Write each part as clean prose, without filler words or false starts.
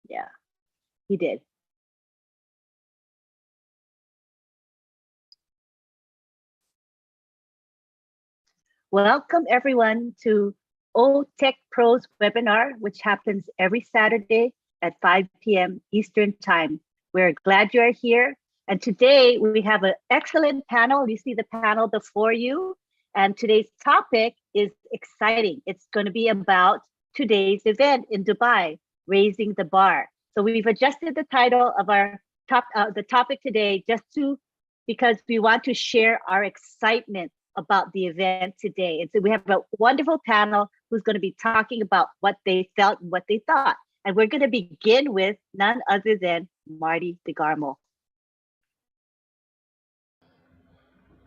Yeah, he did. Welcome everyone to Otechpro's webinar, which happens every Saturday at 5 p.m. Eastern Time. We're glad you're here. And today we have an excellent panel. You see the panel before you. And today's topic is exciting. It's going to be about today's event in Dubai, Raising the Bar. So we've adjusted the title of our the topic today because we want to share our excitement about the event today. And so we have a wonderful panel who's going to be talking about what they felt and what they thought. And we're going to begin with none other than Marty DeGarmo.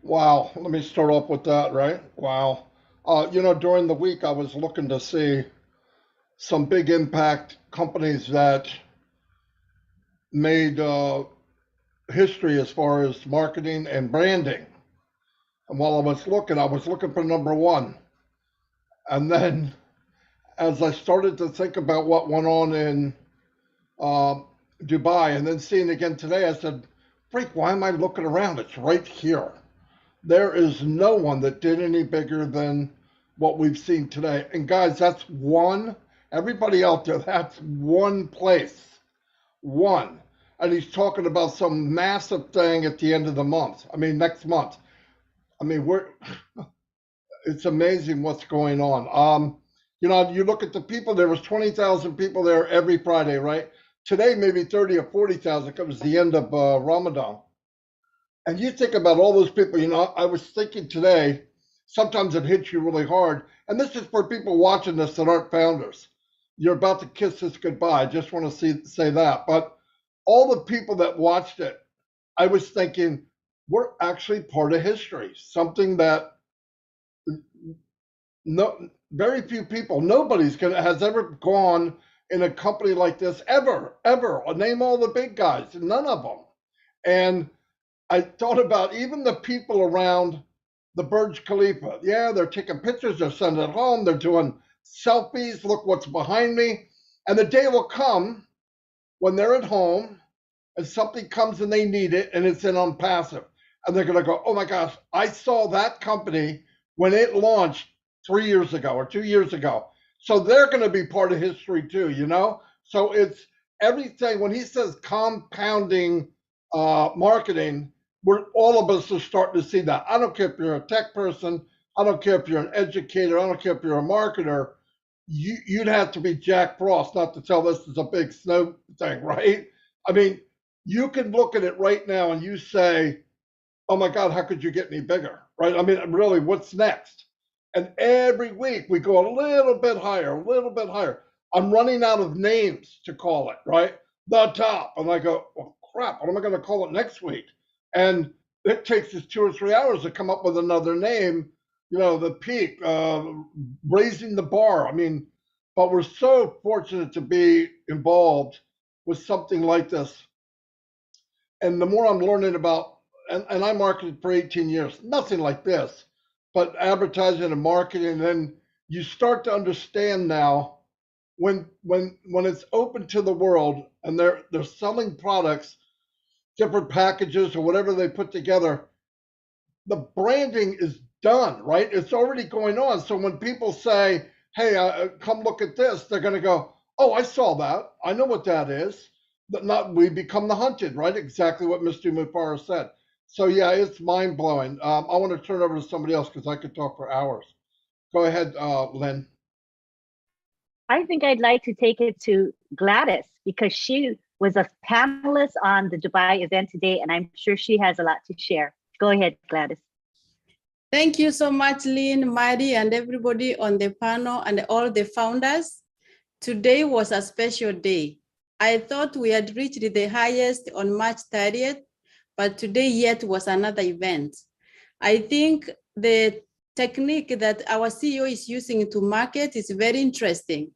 Wow, let me start off with that, right? Wow. During the week, I was looking to see some big impact companies that made history as far as marketing and branding. And while I was looking for number one. And then as I started to think about what went on in Dubai and then seeing again today, I said, freak, why am I looking around? It's right here. There is no one that did any bigger than what we've seen today. And guys, that's one, everybody out there, that's one place, one. And he's talking about some massive thing at the end of the month. I mean, next month. I mean, it's amazing what's going on. You look at the people, there was 20,000 people there every Friday, right? Today, maybe 30 or 40,000 because it was the end of Ramadan. And you think about all those people, I was thinking today, sometimes it hits you really hard. And this is for people watching this that aren't founders. You're about to kiss this goodbye. I just want to say that. But all the people that watched it, I was thinking, we're actually part of history. Something that very few people, has ever gone in a company like this, ever. Name all the big guys, none of them. And I thought about even the people around the Burj Khalifa. Yeah, they're taking pictures, they're sending it home, they're doing selfies, look what's behind me. And the day will come when they're at home and something comes and they need it and it's in ONPASSIVE. And they're gonna go, oh my gosh, I saw that company when it launched 3 years ago or 2 years ago. So they're gonna be part of history too, So it's everything, when he says compounding marketing, all of us are starting to see that. I don't care if you're a tech person, I don't care if you're an educator, I don't care if you're a marketer, you'd have to be Jack Frost not to tell this is a big snow thing, right? I mean, you can look at it right now and you say, oh my God, how could you get any bigger, right? I mean, really, what's next? And every week we go a little bit higher, a little bit higher. I'm running out of names to call it, right? The top. And I go, oh, crap, what am I going to call it next week? And it takes us 2 or 3 hours to come up with another name, the peak, raising the bar. I mean, but we're so fortunate to be involved with something like this. And the more I'm learning about, and I marketed for 18 years, nothing like this, but advertising and marketing, and then you start to understand now when it's open to the world and they're selling products, different packages or whatever they put together, the branding is done, right? It's already going on. So when people say, hey, come look at this, they're going to go, oh, I saw that. I know what that is. But we become the hunted, right? Exactly what Mr. Mufara said. So yeah, it's mind blowing. I want to turn over to somebody else because I could talk for hours. Go ahead, Lynn. I think I'd like to take it to Gladys because she was a panelist on the Dubai event today, and I'm sure she has a lot to share. Go ahead, Gladys. Thank you so much, Lynn, Mari, and everybody on the panel and all the founders. Today was a special day. I thought we had reached the highest on March 30th, but today yet was another event. I think the technique that our CEO is using to market is very interesting.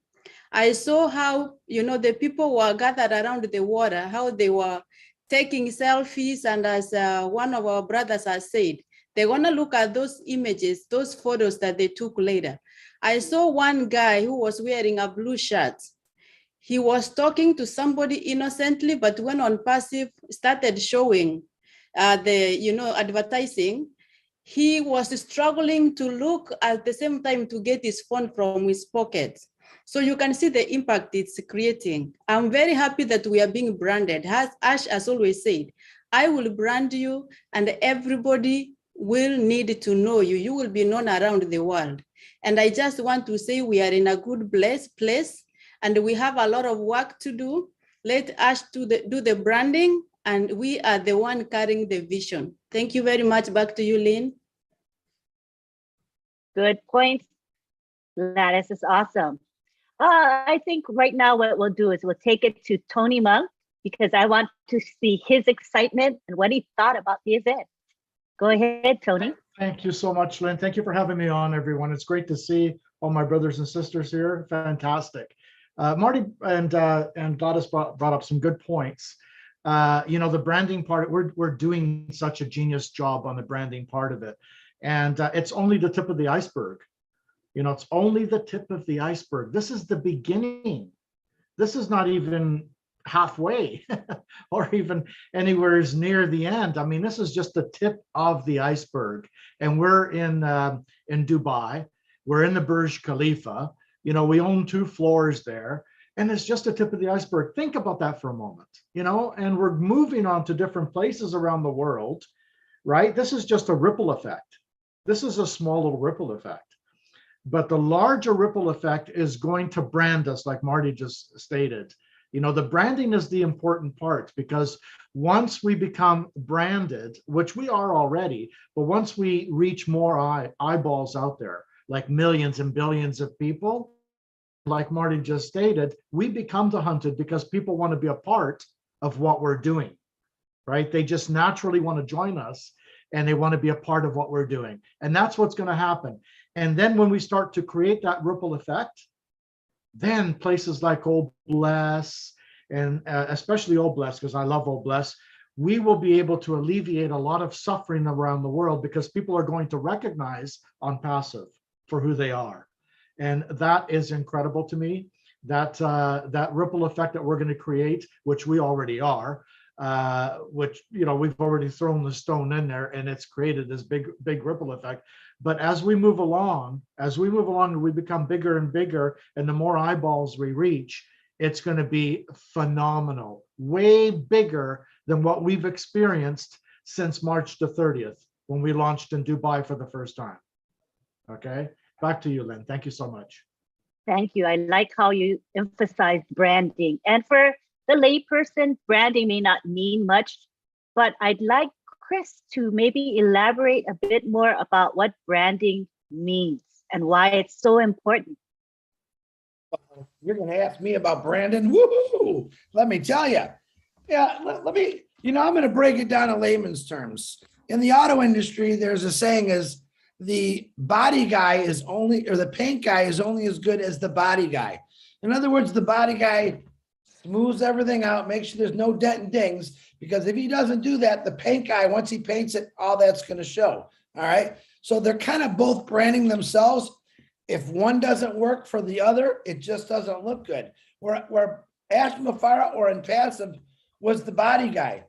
I saw how, the people were gathered around the water, how they were taking selfies, and as one of our brothers has said, they're gonna look at those images, those photos that they took later. I saw one guy who was wearing a blue shirt. he was talking to somebody innocently, but when ONPASSIVE started showing advertising, he was struggling to look at the same time to get his phone from his pocket. So you can see the impact it's creating. I'm very happy that we are being branded. As Ash has always said, I will brand you and everybody will need to know you. You will be known around the world. And I just want to say we are in a good place and we have a lot of work to do. Let Ash do the branding, and we are the one carrying the vision. Thank you very much. Back to you, Lynn. Good point. Gladys is awesome. I think right now what we'll do is we'll take it to Tony Monk, because I want to see his excitement and what he thought about the event. Go ahead, Tony. Thank you so much, Lynn. Thank you for having me on, everyone. It's great to see all my brothers and sisters here. Fantastic. Marty and Gladys brought up some good points. The branding part, we're doing such a genius job on the branding part of it. And it's only the tip of the iceberg. It's only the tip of the iceberg. This is the beginning. This is not even halfway or even anywhere near the end. I mean, this is just the tip of the iceberg. And we're in Dubai. We're in the Burj Khalifa. We own 2 floors there. And it's just a tip of the iceberg. Think about that for a moment, and we're moving on to different places around the world, right? This is just a ripple effect. This is a small little ripple effect. But the larger ripple effect is going to brand us, like Marty just stated. The branding is the important part, because once we become branded, which we are already, but once we reach more eyeballs out there, like millions and billions of people, like Marty just stated, we become the hunted because people want to be a part of what we're doing, right? They just naturally want to join us and they want to be a part of what we're doing. And that's what's going to happen. And then when we start to create that ripple effect, then places like Old Bless, and especially Old Bless, because I love Old Bless, we will be able to alleviate a lot of suffering around the world, because people are going to recognize ONPASSIVE for who they are. And that is incredible to me, that ripple effect that we're going to create, which we already are, which, we've already thrown the stone in there and it's created this big ripple effect. But as we move along and we become bigger and bigger, and the more eyeballs we reach, it's going to be phenomenal, way bigger than what we've experienced since March the 30th, when we launched in Dubai for the first time. Okay, back to you, Lynn. Thank you so much. Thank you. I like how you emphasized branding. And for the layperson, branding may not mean much, but I'd like Chris to maybe elaborate a bit more about what branding means and why it's so important. You're going to ask me about branding? Woohoo! Let me tell you. Yeah, let me, I'm going to break it down in layman's terms. In the auto industry, there's a saying is the body guy is only, or the paint guy is only as good as the body guy. In other words, the body guy smooths everything out, makes sure there's no dent and dings, because if he doesn't do that, the paint guy, once he paints it, all that's going to show. All right. So they're kind of both branding themselves. If one doesn't work for the other, it just doesn't look good. Where Ash Mafara or ONPASSIVE was the body guy.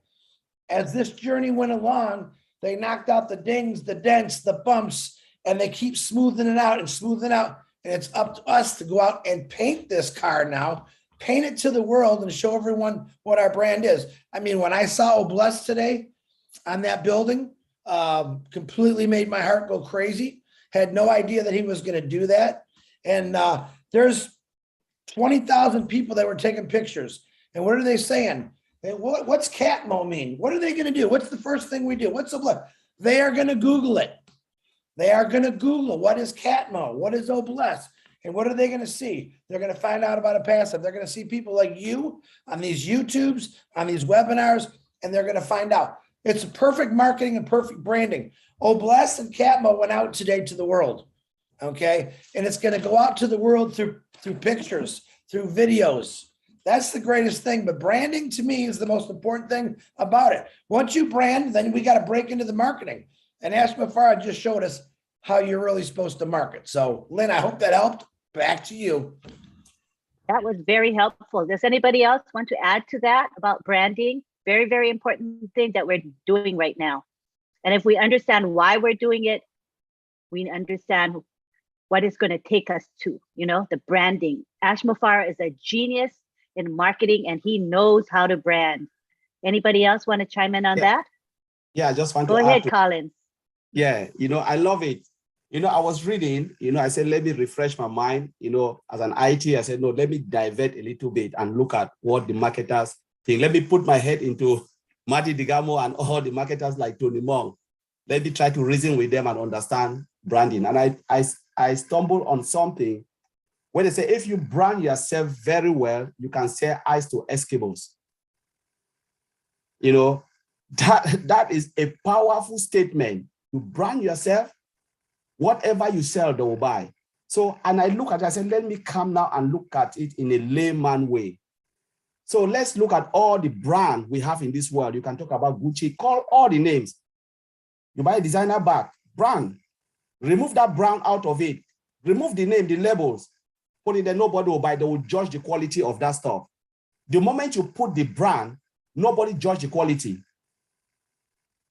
As this journey went along, they knocked out the dings, the dents, the bumps, and they keep smoothing it out and smoothing it out. And it's up to us to go out and paint this car now, paint it to the world and show everyone what our brand is. I mean, when I saw Obless today on that building, completely made my heart go crazy. Had no idea that he was going to do that. And there's 20,000 people that were taking pictures. And what are they saying? What's Catmo mean? What are they going to do? What's the first thing we do? What's the blood? They are going to Google it. They are going to Google what is Catmo? What is Obless? And what are they going to see? They're going to find out about ONPASSIVE. They're going to see people like you on these YouTubes, on these webinars, and they're going to find out. It's perfect marketing and perfect branding. Obless and Catmo went out today to the world, okay? And it's going to go out to the world through pictures, through videos. That's the greatest thing. But branding to me is the most important thing about it. Once you brand, then we got to break into the marketing. And Ash Mafara just showed us how you're really supposed to market. So, Lynn, I hope that helped. Back to you. That was very helpful. Does anybody else want to add to that about branding? Very, very important thing that we're doing right now. And if we understand why we're doing it, we understand what it's going to take us to, the branding. Ash Mufareh is a genius in marketing and he knows how to brand. Anybody else want to chime in on that? Yeah, I just want Go to ahead, add to, Collins. yeah, I love it. I was reading, I said, let me refresh my mind, as an IT, I said, no, let me divert a little bit and look at what the marketers think. Let me put my head into Marty Digamo and all the marketers like Tony Mong. Let me try to reason with them and understand branding. And I stumbled on something where they say, if you brand yourself very well, you can sell ice to Eskimos. That is a powerful statement. You brand yourself, whatever you sell, they will buy. So, and I look at it, I said, let me come now and look at it in a layman way. So let's look at all the brand we have in this world. You can talk about Gucci, call all the names. You buy a designer bag, brand, remove that brand out of it, remove the name, the labels, put it there, nobody will buy, they will judge the quality of that stuff. The moment you put the brand, nobody judge the quality.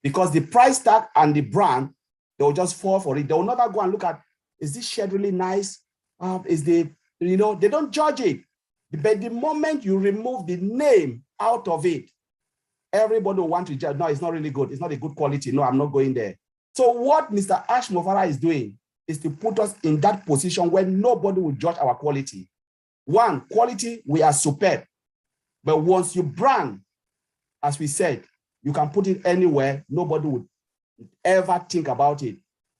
Because the price tag and the brand, they will just fall for it. They will never go and look at, is this shirt really nice? They don't judge it. But the moment you remove the name out of it, everybody will want to judge. No, it's not really good. It's not a good quality. No, I'm not going there. So what Mr. Ash Mufareh is doing is to put us in that position where nobody will judge our quality. One, quality, we are superb. But once you brand, as we said, you can put it anywhere, nobody would ever think about it.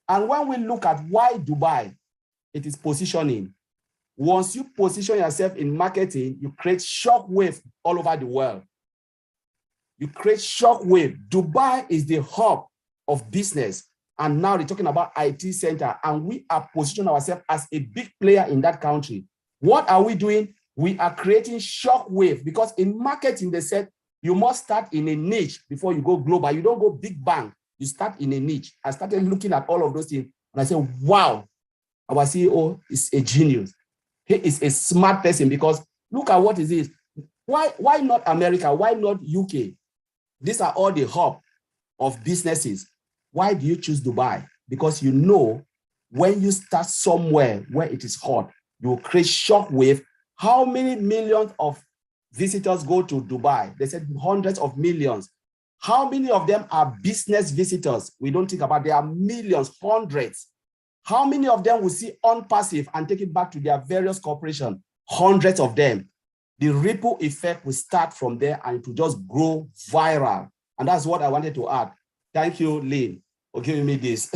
And when we look at why Dubai, it is positioning. Once you position yourself in marketing, you create shockwave all over the world. You create shockwave. Dubai is the hub of business. And now they're talking about IT center, and we are positioning ourselves as a big player in that country. What are we doing? We are creating shockwave, because in marketing, they said, you must start in a niche before you go global. You don't go big bang. You start in a niche. I started looking at all of those things, and I said, wow, our CEO is a genius. He is a smart person, because look at what it is. Why not America? Why not UK? These are all the hub of businesses. Why do you choose Dubai? Because you know when you start somewhere where it is hot, you will create shockwave. How many millions of visitors go to Dubai? They said hundreds of millions. How many of them are business visitors? We don't think about, there are millions, hundreds. How many of them will see ONPASSIVE and take it back to their various corporations? Hundreds of them. The ripple effect will start from there, and it will just grow viral. And that's what I wanted to add. Thank you, Lynn, for giving me this.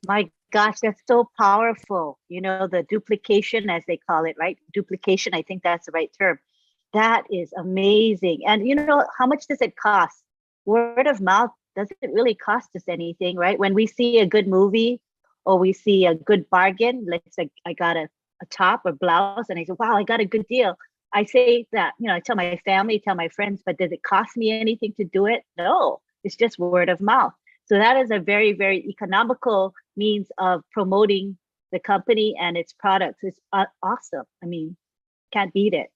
My gosh, that's so powerful. The duplication, as they call it, right? Duplication, I think that's the right term. That is amazing. And how much does it cost? Word of mouth doesn't really cost us anything, right? When we see a good movie or we see a good bargain, let's say I got a top or blouse and I say, wow, I got a good deal. I say that, I tell my family, tell my friends, but does it cost me anything to do it? No, it's just word of mouth. So that is a very, very economical means of promoting the company and its products. It's awesome. I mean, can't beat it.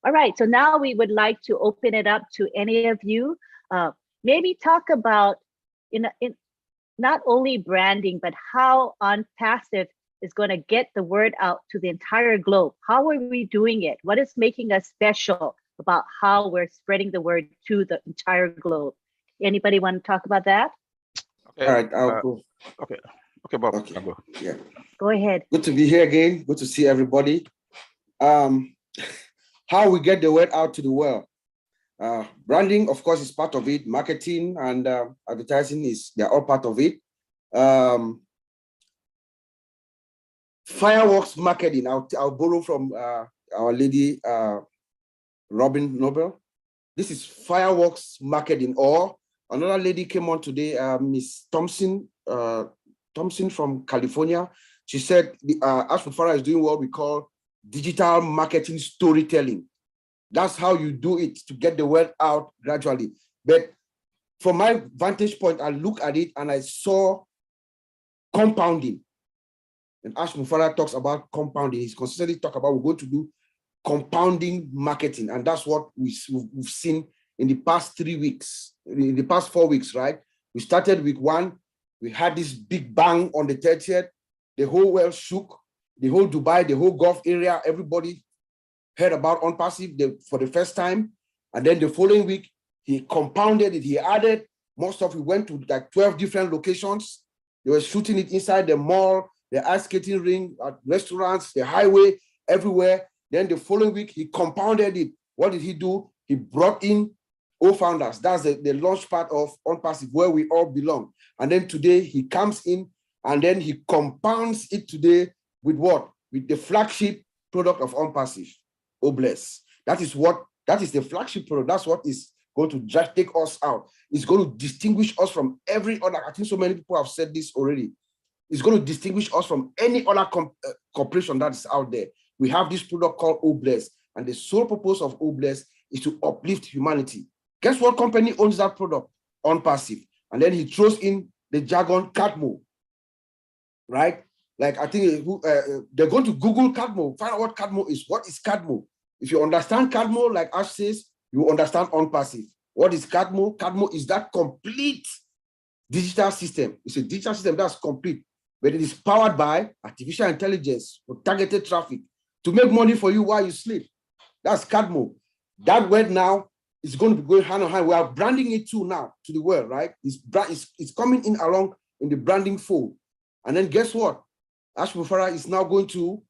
All right, so now we would like to open it up to any of you. Maybe talk about in not only branding, but how ONPASSIVE is going to get the word out to the entire globe. How are we doing it? What is making us special about how we're spreading the word to the entire globe? Anybody want to talk about that? Okay. All right, I'll go. Okay, Bob. Okay. I'll go. Yeah. Go ahead. Good to be here again. Good to see everybody. How we get the word out to the world. Branding, of course, is part of it. Marketing and advertising they're all part of it. Fireworks marketing. I'll borrow from our lady Robin Noble. This is fireworks marketing. Or another lady came on today, Miss Thompson from California. She said Ash Mufareh is doing what we call digital marketing storytelling. That's how you do it to get the word out gradually. But from my vantage point, I look at it and I saw compounding. And Ash Mufareh talks about compounding. He's consistently talking about we're going to do compounding marketing. And that's what we've seen in the past 3 weeks, in the past 4 weeks, right? We started week 1. We had this big bang on the 30th. The whole world shook, the whole Dubai, the whole Gulf area, everybody heard about ONPASSIVE for the first time. And then the following week, he compounded it, he added more stuff. We went to like 12 different locations. They were shooting it inside the mall, the ice skating ring, restaurants, the highway, everywhere. Then the following week, he compounded it. What did he do? He brought in founders. That's the launch part of ONPASSIVE, where we all belong. And then today he comes in and then he compounds it today with what? With the flagship product of ONPASSIVE, Obless. That is the flagship product. That's what is going to take us out. It's going to distinguish us from every other. I think so many people have said this already. It's going to distinguish us from any other corporation that is out there. We have this product called Obless, and the sole purpose of Obless is to uplift humanity. Guess what company owns that product? ONPASSIVE. And then he throws in the jargon Cadmo, right? Like I think they're going to Google Cadmo, find out what Cadmo is. What is Cadmo? If you understand Cadmo, like Ash says, you understand ONPASSIVE. What is Cadmo? Cadmo is that complete digital system. It's a digital system that's complete, but it is powered by artificial intelligence for targeted traffic to make money for you while you sleep. That's Cadmo. That word now is going to be going hand in hand. We are branding it too now to the world, right? It's coming in along in the branding fold. And then guess what? Ash Mufara is now going to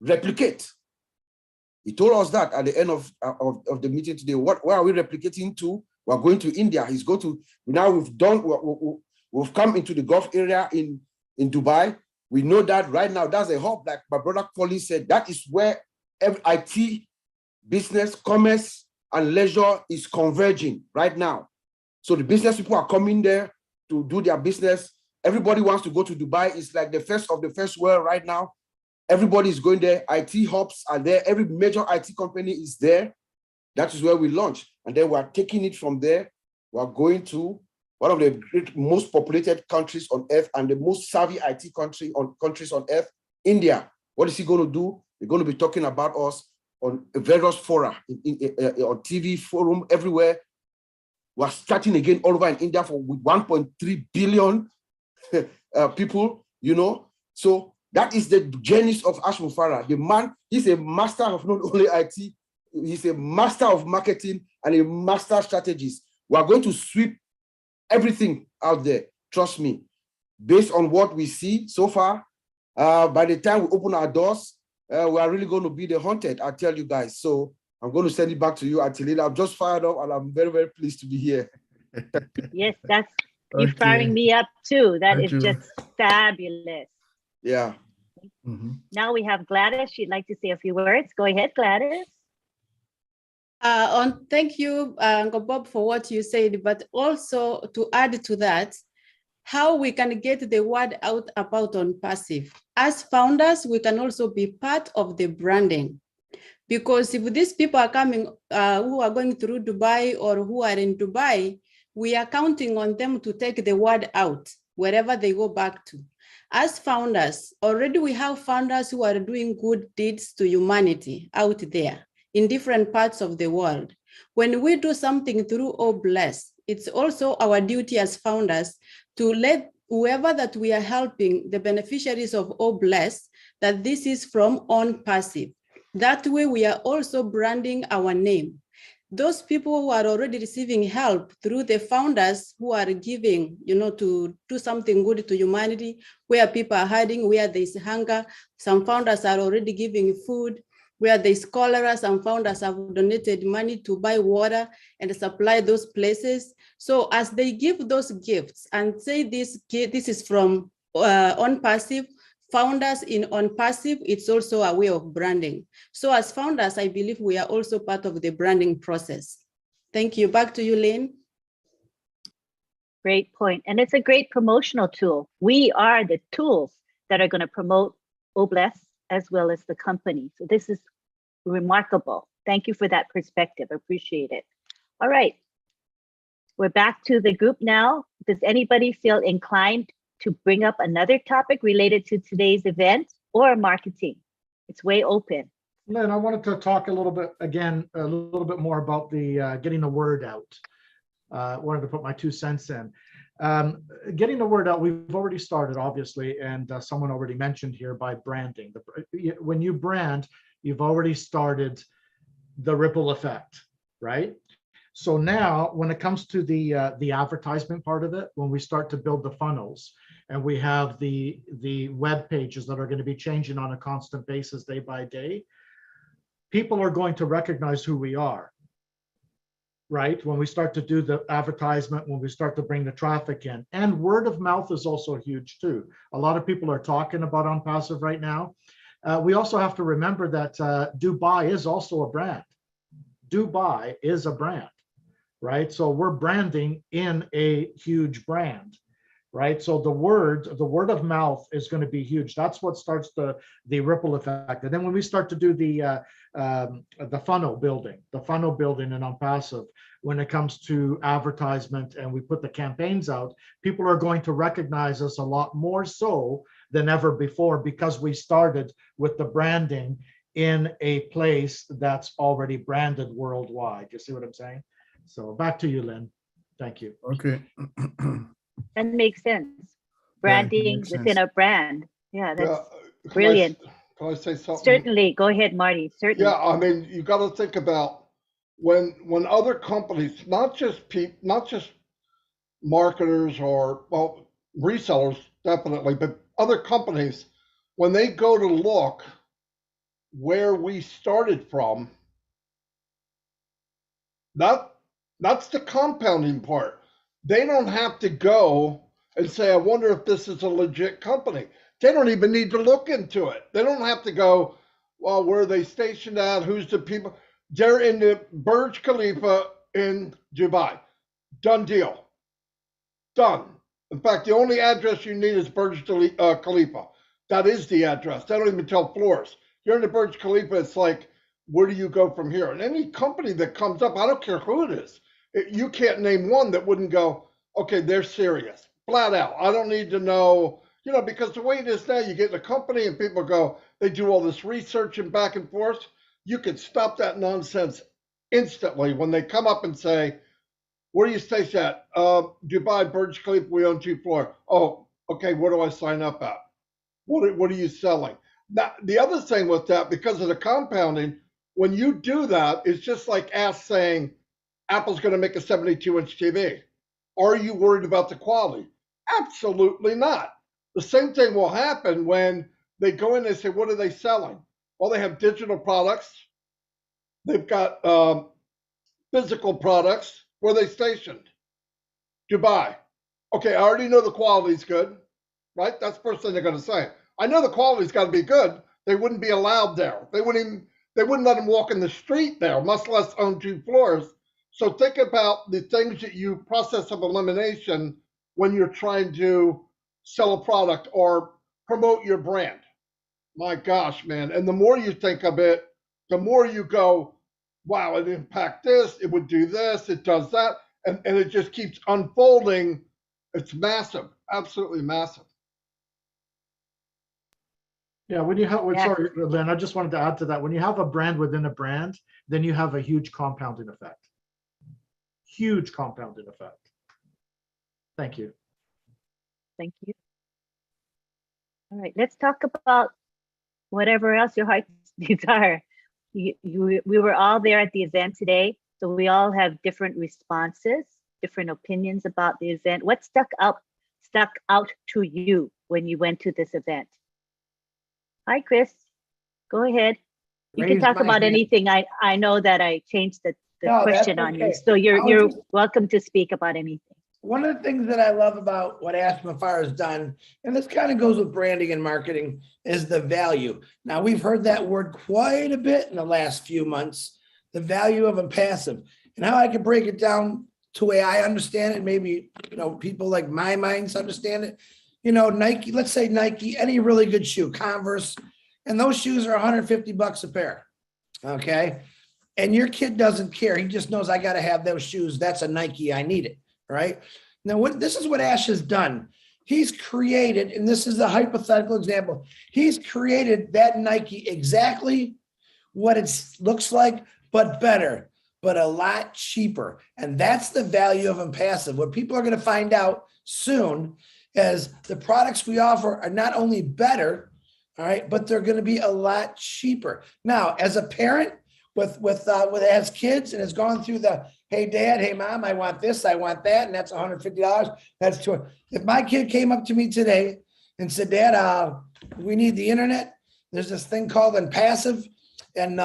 replicate. He told us that at the end of the meeting today. Where are we replicating to? We're going to India. He's going to, now we've come into the Gulf area in Dubai. We know that right now, that's a hub, like my brother Colin said, that is where every IT, business, commerce, and leisure is converging right now. So the business people are coming there to do their business. Everybody wants to go to Dubai. It's like the first of the first world right now. Everybody is going there. IT hubs are there. Every major IT company is there. That is where we launch. And then we're taking it from there. We're going to one of the most populated countries on earth and the most savvy IT countries on earth, India. What is he going to do? We're going to be talking about us on various fora, on TV, forum, everywhere. We're starting again all over in India with 1.3 billion people, you know. So that is the genius of Ash Mufara. The man, he's a master of not only IT, he's a master of marketing and a master strategist. We are going to sweep everything out there, trust me. Based on what we see so far, by the time we open our doors, we are really going to be the haunted, I tell you guys. So I'm going to send it back to you, Atilila. I'm just fired up and I'm very, very pleased to be here. Yes, that's you firing me up too. That is just fabulous. Yeah. Now we have Gladys. She'd like to say a few words. Go ahead, Gladys. Thank you, Uncle Bob, for what you said, but also to add to that, how we can get the word out about ONPASSIVE. As founders, we can also be part of the branding. Because if these people are coming, who are going through Dubai or who are in Dubai, we are counting on them to take the word out wherever they go back to. As founders, already we have founders who are doing good deeds to humanity out there in different parts of the world. When we do something through Obless, it's also our duty as founders to let whoever that we are helping, the beneficiaries of Obless, that this is from ONPASSIVE. That way we are also branding our name. Those people who are already receiving help through the founders who are giving, to do something good to humanity, where people are hiding, where there's hunger, some founders are already giving food, where there's cholera, some founders have donated money to buy water and supply those places. So as they give those gifts and say this is from ONPASSIVE, founders in ONPASSIVE, it's also a way of branding. So as founders, I believe we are also part of the branding process. Thank you. Back to you, Lynn. Great point. And it's a great promotional tool. We are the tools that are going to promote Obless as well as the company. So this is remarkable. Thank you for that perspective. Appreciate it. All right. We're back to the group now. Does anybody feel inclined to bring up another topic related to today's event or marketing? It's way open. Lynn, I wanted to talk a little bit more about the getting the word out. Wanted to put my 2 cents in. Getting the word out, we've already started, obviously, and someone already mentioned here by branding. When you brand, you've already started the ripple effect, right? So now, when it comes to the advertisement part of it, when we start to build the funnels, and we have the web pages that are going to be changing on a constant basis, day by day, people are going to recognize who we are, right? When we start to do the advertisement, when we start to bring the traffic in, and word of mouth is also huge too. A lot of people are talking about ONPASSIVE right now. We also have to remember that Dubai is also a brand. Dubai is a brand, right? So we're branding in a huge brand, right? So the word of mouth is going to be huge. That's what starts the ripple effect. And then when we start to do the funnel building in ONPASSIVE, when it comes to advertisement and we put the campaigns out, people are going to recognize us a lot more so than ever before, because we started with the branding in a place that's already branded worldwide. You see what I'm saying? So back to you, Lynn. Thank you. Okay. That makes sense. Branding makes within sense. a brand. Yeah, that's Can brilliant. I say something? Certainly. Go ahead, Marty. Certainly. Yeah, I mean, you got to think about when other companies, not just marketers or, well, resellers definitely, but other companies, when they go to look where we started from, that's the compounding part. They don't have to go and say, I wonder if this is a legit company. They don't even need to look into it. They don't have to go, well, where are they stationed at? Who's the people? They're in the Burj Khalifa in Dubai. Done deal. Done. In fact, the only address you need is Burj Khalifa. That is the address. They don't even tell floors. You're in the Burj Khalifa, it's like, where do you go from here? And any company that comes up, I don't care who it is, you can't name one that wouldn't go, okay, they're serious. Flat out. I don't need to know, because the way it is now, you get in a company and people go, they do all this research and back and forth. You can stop that nonsense instantly when they come up and say, where do you stay at? Dubai, Burj Khalifa, we own 2 floors. Oh, okay, where do I sign up at? What are you selling? Now, the other thing with that, because of the compounding, when you do that, it's just like us saying, Apple's going to make a 72-inch TV. Are you worried about the quality? Absolutely not. The same thing will happen when they go in and say, what are they selling? Well, they have digital products. They've got physical products. Where are they stationed? Dubai. Okay, I already know the quality's good, right? That's the first thing they're going to say. I know the quality's got to be good. They wouldn't be allowed there. They wouldn't let them walk in the street there, much less own 2 floors. So think about the things that you process of elimination when you're trying to sell a product or promote your brand. My gosh, man. And the more you think of it, the more you go, wow, it impact this, it would do this, it does that. And it just keeps unfolding. It's massive, absolutely massive. Yeah, when you have, Yeah. sorry, Lynn, I just wanted to add to that. When you have a brand within a brand, then you have a huge compounding effect. Huge compounding effect. Thank you. Thank you. All right, let's talk about whatever else your heart's desire. We were all there at the event today, so we all have different responses, different opinions about the event. What stuck out to you when you went to this event? Hi, Chris. Go ahead. You can Raise talk my about hand. anything. I know that I changed the No, that's question on you, okay. so I you're was just- welcome to speak about anything. One of the things that I love about what Ask Mafar has done, and this kind of goes with branding and marketing, is the value. Now, we've heard that word quite a bit in the last few months, the value of ONPASSIVE. And how I can break it down to the way I understand it, maybe people like my minds understand it. Nike, let's say Nike, any really good shoe, Converse, and those shoes are $150 a pair. Okay. And your kid doesn't care. He just knows I got to have those shoes. That's a Nike. I need it. Right. Now, this is what Ash has done. He's created, and this is a hypothetical example. He's created that Nike exactly what it looks like, but better, but a lot cheaper. And that's the value of ONPASSIVE. What people are going to find out soon is the products we offer are not only better, all right, but they're going to be a lot cheaper. Now, as a parent with has kids and has gone through the, hey dad, hey mom, I want this, I want that, and that's $150. That's $200. If my kid came up to me today and said, Dad, we need the internet. There's this thing called ONPASSIVE, and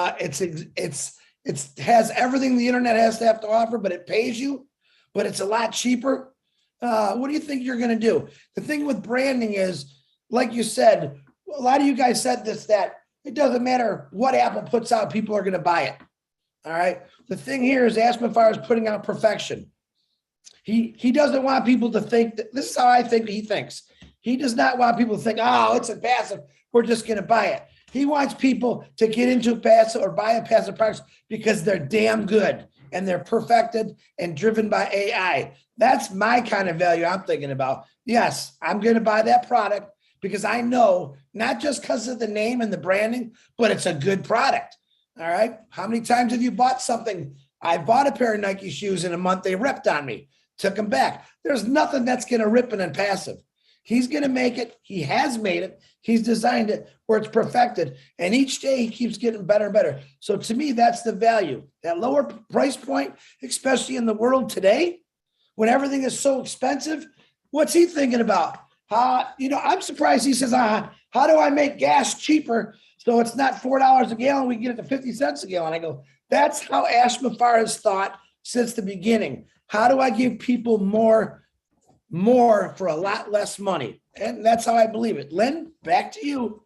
it has everything the internet has to have to offer, but it pays you, but it's a lot cheaper. What do you think you're going to do? The thing with branding is, like you said, a lot of you guys said this, that it doesn't matter what Apple puts out, people are going to buy it. All right. The thing here is Ashman-Fire is putting out perfection. He doesn't want people to think that, this is how I think he thinks. He does not want people to think, oh, it's ONPASSIVE, we're just going to buy it. He wants people to get into passive or buy ONPASSIVE products because they're damn good and they're perfected and driven by AI. That's my kind of value I'm thinking about. Yes, I'm going to buy that product because I know, not just because of the name and the branding, but it's a good product. All right. How many times have you bought something? I bought a pair of Nike shoes in a month. They ripped on me, took them back. There's nothing that's going to rip an ONPASSIVE. He's going to make it. He has made it. He's designed it where it's perfected. And each day he keeps getting better and better. So to me, that's the value. That lower price point, especially in the world today, when everything is so expensive, what's he thinking about? I'm surprised he says, how do I make gas cheaper so it's not $4 a gallon, we get it to 50 cents a gallon? I go, that's how Ashman-Fire has thought since the beginning. How do I give people more for a lot less money? And that's how I believe it. Lynn, back to you.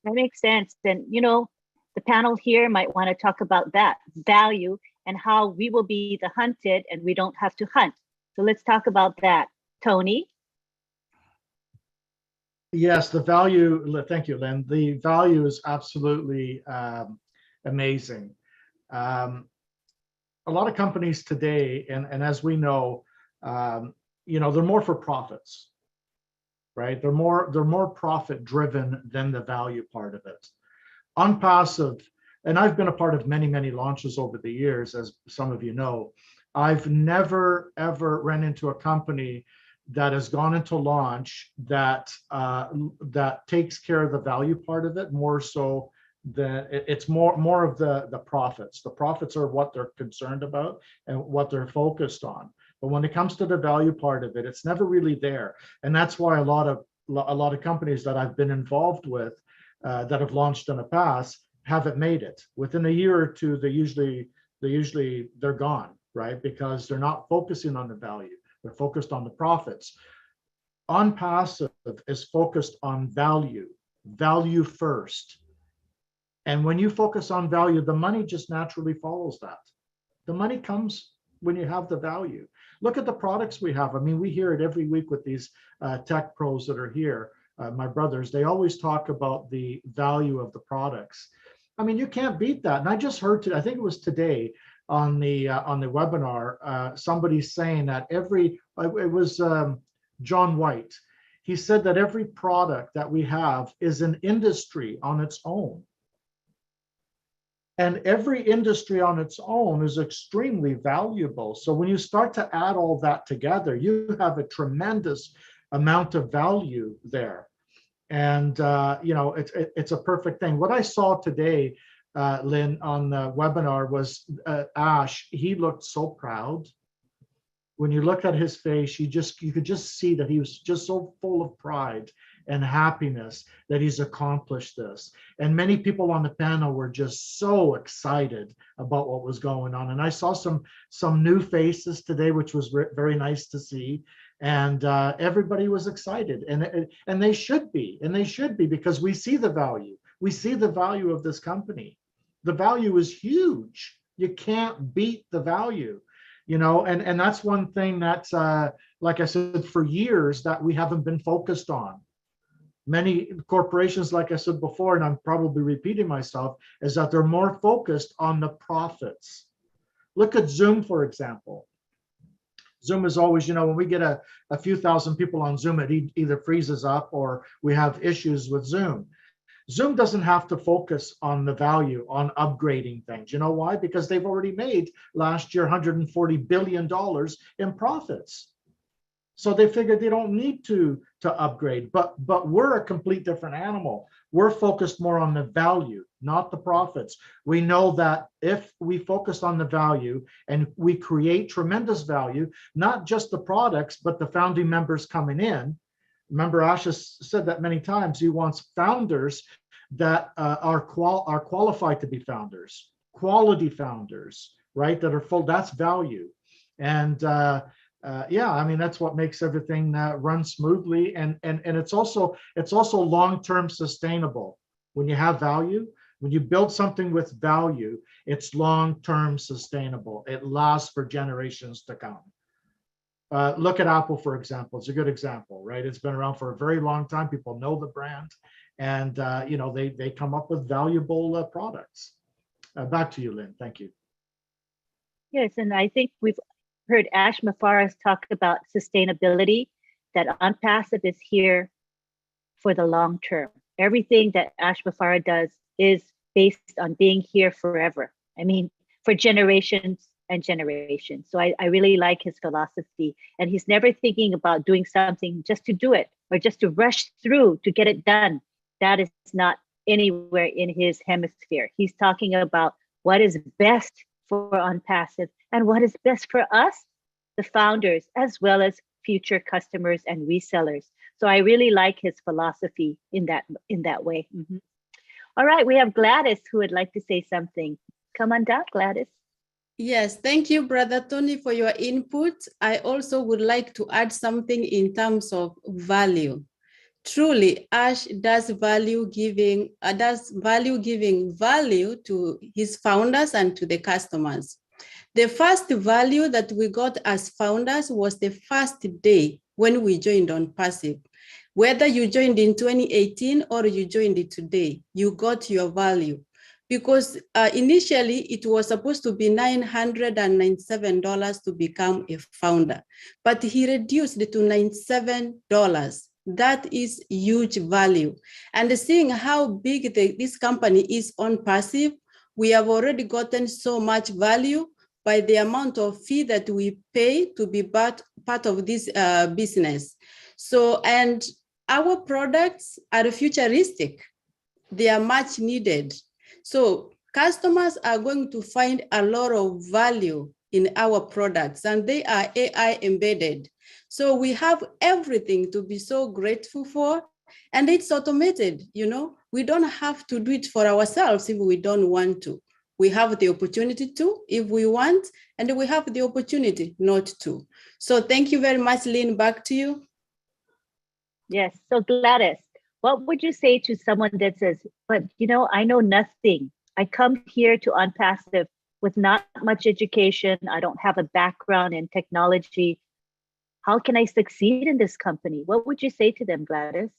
That makes sense. And, the panel here might want to talk about that value and how we will be the hunted and we don't have to hunt. So let's talk about that. Tony? Yes, the value, thank you, Lynn. The value is absolutely amazing. A lot of companies today, and as we know, they're more for profits, right? They're more profit driven than the value part of it. ONPASSIVE, and I've been a part of many, many launches over the years, as some of you know. I've never, ever ran into a company that has gone into launch that takes care of the value part of it more so than it's more of the profits. The profits are what they're concerned about and what they're focused on. But when it comes to the value part of it, it's never really there. And that's why a lot of companies that I've been involved with that have launched in the past haven't made it. Within a year or two, they're gone, right? Because they're not focusing on the value. They're focused on the profits. ONPASSIVE is focused on value first. And when you focus on value, the money just naturally follows that. The money comes when you have the value. Look at the products we have. I mean, we hear it every week with these tech pros that are here, my brothers. They always talk about the value of the products. I mean, you can't beat that. And I just heard, I think it was today, on the webinar, somebody saying that it was John White. He said that every product that we have is an industry on its own. And every industry on its own is extremely valuable. So when you start to add all that together, you have a tremendous amount of value there. And it's a perfect thing. What I saw today, Lynn, on the webinar was Ash. He looked so proud. When you look at his face, you could just see that he was just so full of pride and happiness that he's accomplished this. And many people on the panel were just so excited about what was going on. And I saw some new faces today, which was very nice to see. And everybody was excited, and they should be, because we see the value. We see the value of this company. The value is huge. You can't beat the value, and that's one thing that's, like I said, for years that we haven't been focused on. Many corporations, like I said before, and I'm probably repeating myself, is that they're more focused on the profits. Look at Zoom, for example. Zoom is always, when we get a few thousand people on Zoom, it either freezes up or we have issues with Zoom. Zoom doesn't have to focus on the value, on upgrading things. You know why? Because they've already made last year $140 billion in profits. So they figured they don't need to upgrade, but we're a complete different animal. We're focused more on the value, not the profits. We know that if we focus on the value and we create tremendous value, not just the products, but the founding members coming in. Remember, Ash has said that many times. He wants founders that are qualified to be founders, quality founders, right? That are full. That's value, and yeah, I mean that's what makes everything run smoothly, and it's also long-term sustainable. When you have value, when you build something with value, it's long-term sustainable. It lasts for generations to come. Look at Apple, for example. It's a good example, right? It's been around for a very long time. People know the brand, and you know, they come up with valuable products. Back to you, Lynn. Thank you. Yes, and I think we've heard Ash Mafaras talk about sustainability, that ONPASSIVE is here for the long term. Everything that Ash Mafara does is based on being here forever. I mean, for generations and generations. So I really like his philosophy, and he's never thinking about doing something just to do it or just to rush through to get it done. That is not anywhere in his hemisphere. He's talking about what is best for ONPASSIVE and what is best for us, the founders, as well as future customers and resellers. So I really like his philosophy in that way. Mm-hmm. All right, we have Gladys who would like to say something. Come on down, Gladys. Yes, thank you, Brother Tony, for your input. I also would like to add something in terms of value. Truly, Ash does value giving value to his founders and to the customers. The first value that we got as founders was the first day when we joined ONPASSIVE. Whether you joined in 2018 or you joined it today, you got your value. Because initially it was supposed to be $997 to become a founder, but he reduced it to $97. That is huge value. And seeing how big this company is ONPASSIVE, we have already gotten so much value by the amount of fee that we pay to be part of this business. So, and our products are futuristic. They are much needed. So customers are going to find a lot of value in our products, and they are AI embedded. So we have everything to be so grateful for, and it's automated. You know, we don't have to do it for ourselves if we don't want to. We have the opportunity to if we want, and we have the opportunity not to. So thank you very much, Lynn. Back to you. Yes, so Gladys, what would you say to someone that says, but you know, I know nothing. I come here to ONPASSIVE with not much education. I don't have a background in technology. How can I succeed in this company? What would you say to them, Gladys?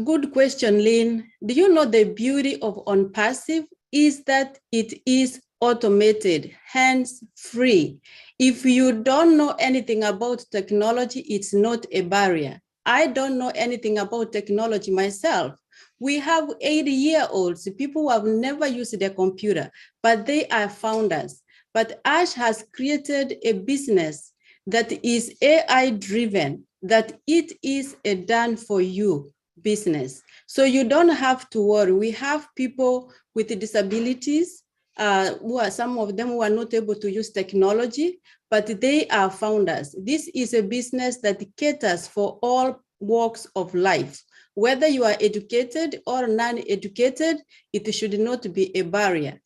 Good question, Lynn. Do you know the beauty of ONPASSIVE is that it is automated, hands-free. If you don't know anything about technology, it's not a barrier. I don't know anything about technology myself. We have 80-year-olds, people who have never used their computer, but they are founders. But Ash has created a business that is AI-driven, that it is a done-for-you business. So you don't have to worry. We have people with disabilities, some of them who are not able to use technology, but they are founders. This is a business that caters for all walks of life. Whether you are educated or non-educated, it should not be a barrier.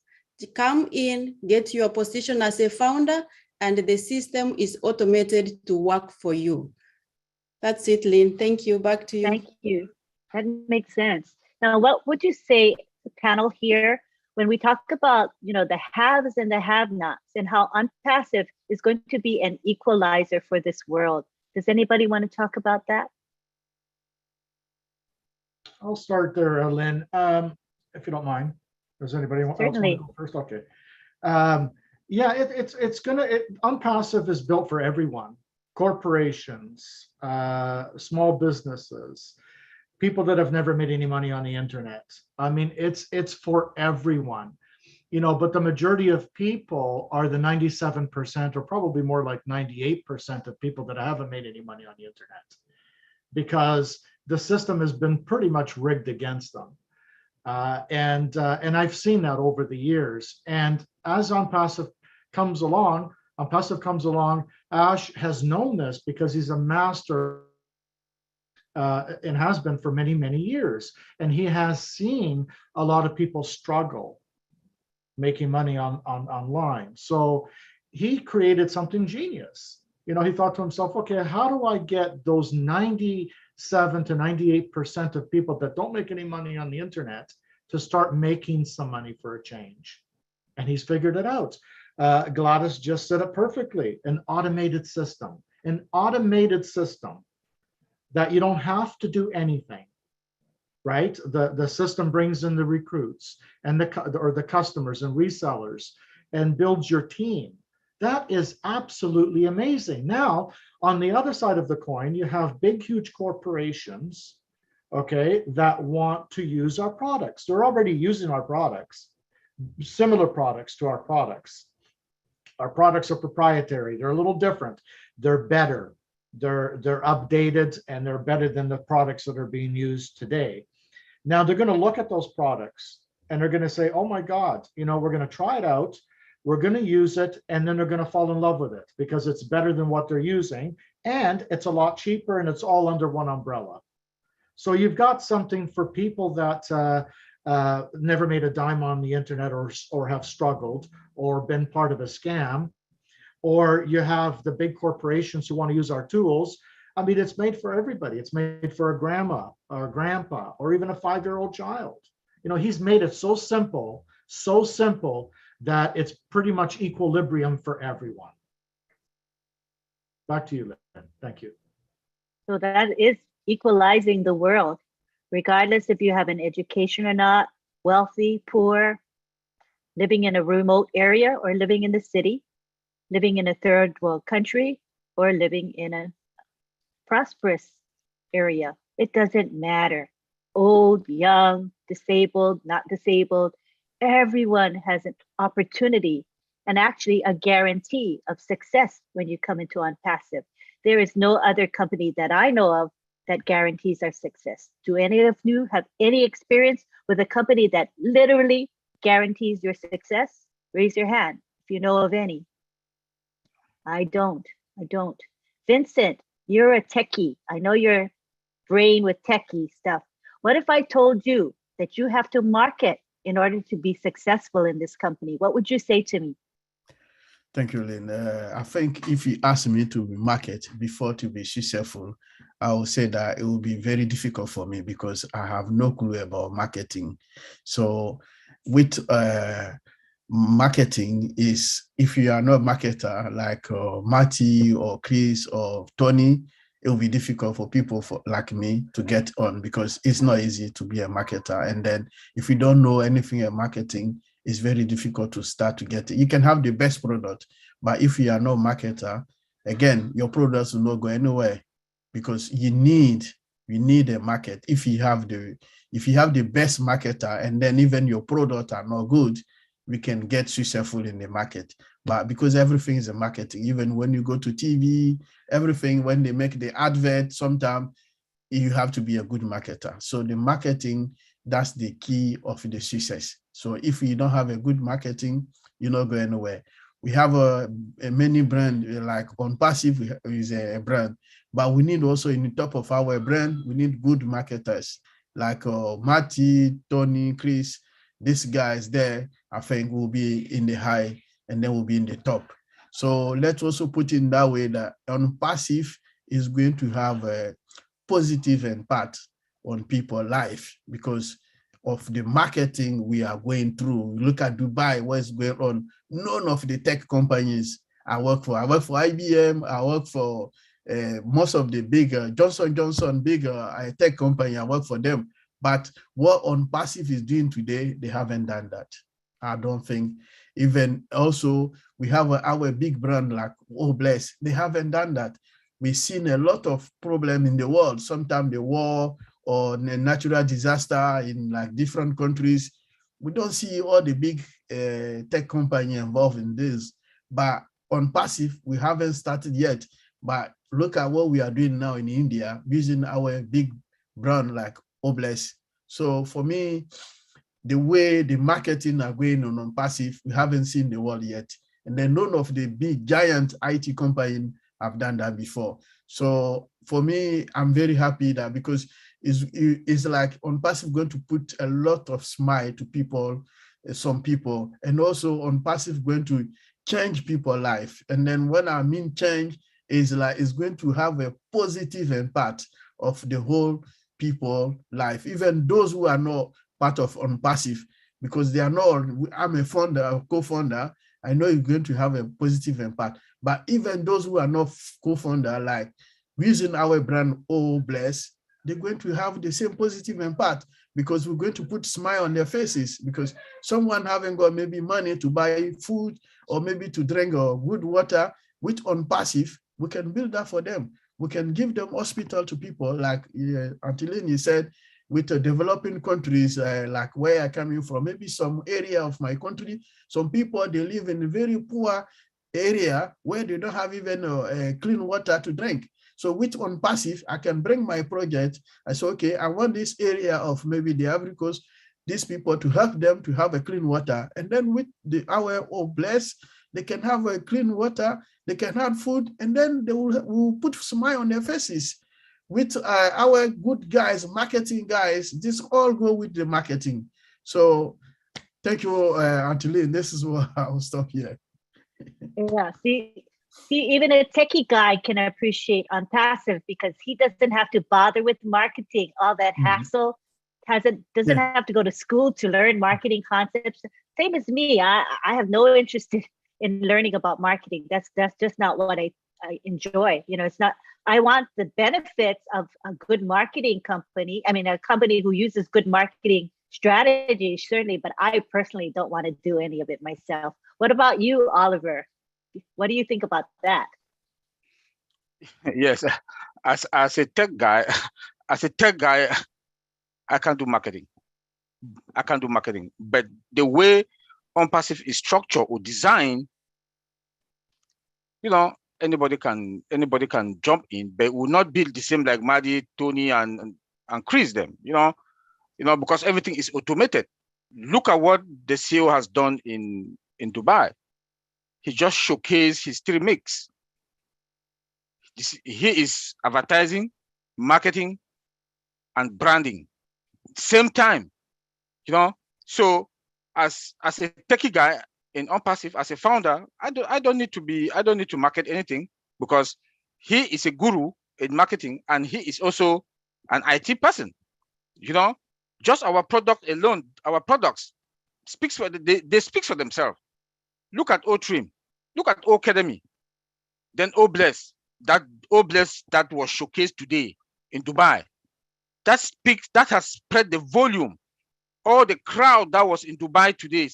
Come in, get your position as a founder, and the system is automated to work for you. That's it, Lynn. Thank you. Back to you. Thank you. That makes sense. Now, what would you say, the panel here, when we talk about, you know, the haves and the have-nots and how ONPASSIVE is going to be an equalizer for this world? Does anybody want to talk about that? I'll start there, Lynn, if you don't mind. Does anybody else want to go first? Okay. Yeah, ONPASSIVE is built for everyone, corporations, small businesses. people that have never made any money on the internet. I mean, it's for everyone, you know, but the majority of people are the 97%, or probably more like 98% of people that haven't made any money on the internet, because the system has been pretty much rigged against them. And I've seen that over the years. And as ONPASSIVE comes along, Ash has known this because he's a master and has been for many, many years. And he has seen a lot of people struggle making money online. So he created something genius. You know, he thought to himself, okay, how do I get those 97 to 98% of people that don't make any money on the internet to start making some money for a change? And he's figured it out. Gladys just said it perfectly: an automated system that you don't have to do anything, right? The system brings in the recruits and the customers and resellers and builds your team. That is absolutely amazing. Now, on the other side of the coin, you have big, huge corporations, okay, that want to use our products. They're already using our products, similar products to our products. Our products are proprietary. They're a little different. They're better. They're updated, and they're better than the products that are being used today. Now they're going to look at those products and they're going to say, oh my God, you know, we're going to try it out. We're going to use it, and then they're going to fall in love with it because it's better than what they're using, and it's a lot cheaper, and it's all under one umbrella. So you've got something for people that never made a dime on the internet, or have struggled or been part of a scam, or you have the big corporations who want to use our tools. I mean, it's made for everybody. It's made for a grandma or a grandpa, or even a 5-year-old child. You know, he's made it so simple that it's pretty much equilibrium for everyone. Back to you, Lynn. Thank you. So that is equalizing the world, regardless if you have an education or not, wealthy, poor, living in a remote area or living in the city, living in a third world country or living in a prosperous area. It doesn't matter. Old, young, disabled, not disabled. Everyone has an opportunity and actually a guarantee of success when you come into ONPASSIVE. There is no other company that I know of that guarantees our success. Do any of you have any experience with a company that literally guarantees your success? Raise your hand if you know of any. I don't. Vincent, you're a techie. I know your brain with techie stuff. What if I told you that you have to market in order to be successful in this company? What would you say to me? Thank you, Lynn. I think if you ask me to market before to be successful, I will say that it will be very difficult for me because I have no clue about marketing. So with marketing is, if you are not a marketer like Marty or Chris or Tony, it will be difficult for people like me to get on, because it's not easy to be a marketer. And then if you don't know anything about marketing, it's very difficult to start to get it. You can have the best product, but if you are not a marketer, again, your products will not go anywhere, because you need a market. If you have the best marketer, and then even your products are not good, we can get successful in the market. But because everything is a marketing, even when you go to TV, everything, when they make the advert, sometimes you have to be a good marketer. So the marketing, that's the key of the success. So if you don't have a good marketing, you're not going anywhere. We have a many brand, like ONPASSIVE is a brand, but we need also, in the top of our brand, we need good marketers like Marty, Tony, Chris. These guys there, I think, will be in the high, and then will be in the top. So let's also put in that way that ONPASSIVE is going to have a positive impact on people's life because of the marketing we are going through. Look at Dubai, what's going on. None of the tech companies I work for IBM, I work for most of the bigger Johnson Johnson, bigger tech company, I work for them. But what ONPASSIVE is doing today, they haven't done that. I don't think. Even also, we have our big brand like Bless, they haven't done that. We've seen a lot of problem in the world. Sometimes the war or a natural disaster in like different countries, we don't see all the big tech company involved in this. But on passive, we haven't started yet. But look at what we are doing now in India using our big brand like Obless. So for me, the way the marketing are going on passive, we haven't seen the world yet. And then none of the big giant IT companies have done that before. So for me, I'm very happy that because it's like ONPASSIVE going to put a lot of smile to people, some people, and also ONPASSIVE going to change people's life. And then when I mean change, is like it's going to have a positive impact of the whole people life, even those who are not part of ONPASSIVE, because they are not, I'm a founder, a co-founder, I know it's going to have a positive impact. But even those who are not co-founder, like using our brand Obless, they're going to have the same positive impact because we're going to put smile on their faces, because someone haven't got maybe money to buy food or maybe to drink or good water. With ONPASSIVE, we can build that for them. We can give them hospital to people, like Antilini said, with the developing countries, like where I coming from, maybe some area of my country, some people, they live in a very poor area where they don't have even clean water to drink. So with ONPASSIVE, I can bring my project. I say, okay, I want this area of maybe the Ivory Coast, these people to help them to have a clean water. And then with our Obless, they can have a clean water, they can have food, and then they will put smile on their faces. With our good guys, marketing guys, this all go with the marketing. So thank you, Antilene. This is what I'll stop here. Yeah, see, even a techie guy can appreciate ONPASSIVE because he doesn't have to bother with marketing, all that hassle. Doesn't have to go to school to learn marketing concepts. Same as me. I have no interest in learning about marketing. That's just not what I enjoy. You know, it's not. I want the benefits of a good marketing company. I mean, a company who uses good marketing strategy, certainly, but I personally don't want to do any of it myself. What about you, Oliver? What do you think about that? Yes, as a tech guy, I can't do marketing. But the way ONPASSIVE is structured or designed, you know, anybody can jump in, but will not build the same like Maddie, Tony, and Chris them. You know, because everything is automated. Look at what the CEO has done in Dubai. He just showcased his 3 mix. He is advertising, marketing, and branding same time. You know, so as a techie guy in ONPASSIVE, as a founder, I don't need to market anything, because he is a guru in marketing and he is also an IT person. You know, just our product alone, our products speaks for they speak for themselves. Look at O-Trim, look at O-Academy, then Obless, that was showcased today in Dubai. That has spread the volume. All the crowd that was in Dubai today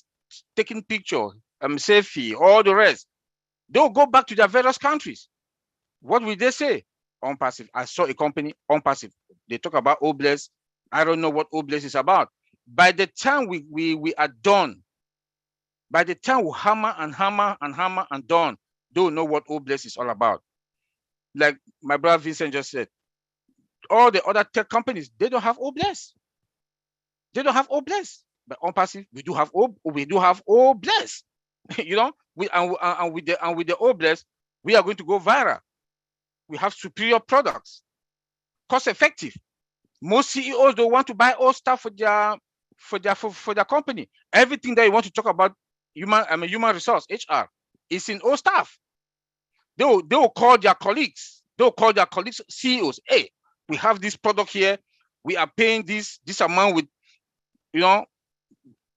taking pictures, selfie, all the rest, they'll go back to their various countries. What will they say? ONPASSIVE. I saw a company, ONPASSIVE. They talk about Obless. I don't know what Obless is about. By the time we are done, by the time we hammer and done, don't know what Obless is all about. Like my brother Vincent just said, all the other tech companies, they don't have Obless. They don't have Obless. But ONPASSIVE, we do have Obless. You know, with the Obless, we are going to go viral. We have superior products, cost effective. Most CEOs don't want to buy all stuff for their company. Everything that you want to talk about human resource, HR, is in all staff. They will call their colleagues. They'll call their colleagues, CEOs. Hey, we have this product here. We are paying this amount with, you know,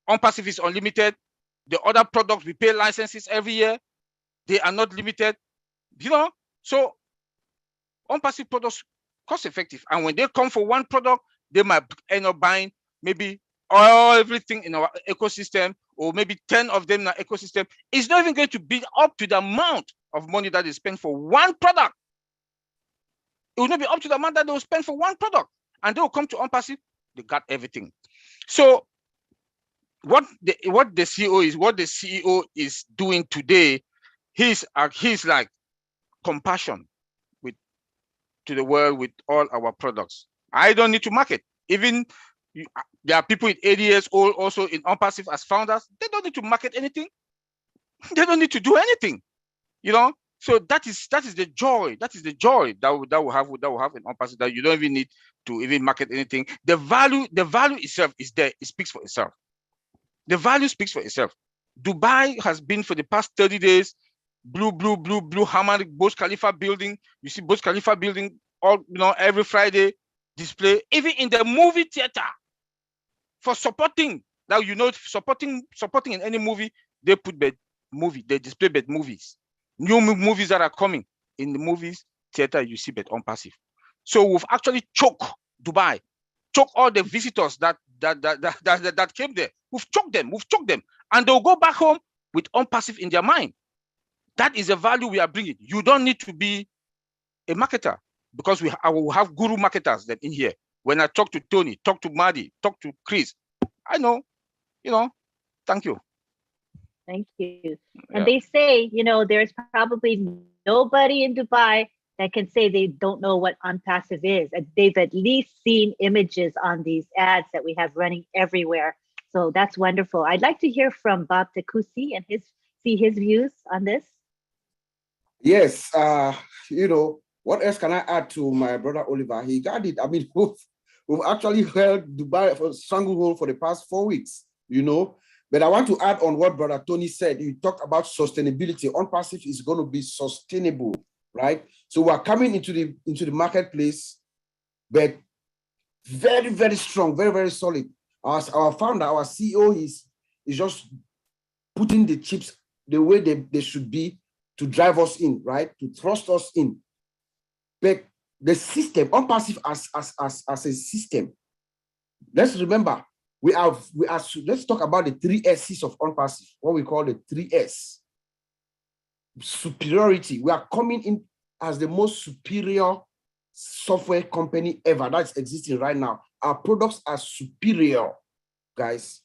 ONPASSIVE is unlimited. The other products, we pay licenses every year. They are not limited. You know, so ONPASSIVE products cost effective. And when they come for one product, they might end up buying maybe everything in our ecosystem, or maybe 10 of them in our ecosystem. It's not even going to be up to the amount of money that they spend for one product. It will not be up to the amount that they will spend for one product. and they will come to ONPASSIVE, they got everything. So what the CEO is doing today, he's like compassion to the world with all our products. I don't need to market. Even there are people with 80 years old also in ONPASSIVE as founders. They don't need to market anything. They don't need to do anything, you know. So that is the joy. That is the joy that we have in ONPASSIVE, that you don't even need to even market anything. The value itself is there. It speaks for itself. The value speaks for itself. Dubai has been for the past 30 days, blue hammer Burj Khalifa building. You see Burj Khalifa building all, you know, every Friday display, even in the movie theater, for supporting. Now, you know, supporting in any movie, they put bed movie, they display bed movies, new movies that are coming in the movies theater. You see bed ONPASSIVE. So we've actually choked Dubai, choke all the visitors that came there. We've choked them, and they'll go back home with ONPASSIVE in their mind. That is the value we are bringing. You don't need to be a marketer, because I will have guru marketers that in here. When I talk to Tony, talk to Marty, talk to Chris, I know, you know. Thank you. Thank you. Yeah. And they say, you know, there's probably nobody in Dubai that can say they don't know what ONPASSIVE is. And they've at least seen images on these ads that we have running everywhere. So that's wonderful. I'd like to hear from Bob Takusi and see his views on this. Yes, you know, what else can I add to my brother Oliver? He got it. I mean, we've actually held Dubai for stranglehold for the past 4 weeks, you know. But I want to add on what brother Tony said. He talked about sustainability. ONPASSIVE is going to be sustainable, right? So we're coming into the marketplace, but very, very strong, very, very solid. Our founder, our CEO is just putting the chips the way they should be to drive us in, right? To thrust us in. But the system, ONPASSIVE as a system, let's remember, let's talk about the 3 S's of ONPASSIVE, what we call the 3 S. Superiority. We are coming in as the most superior software company ever that's existing right now. Our products are superior, guys.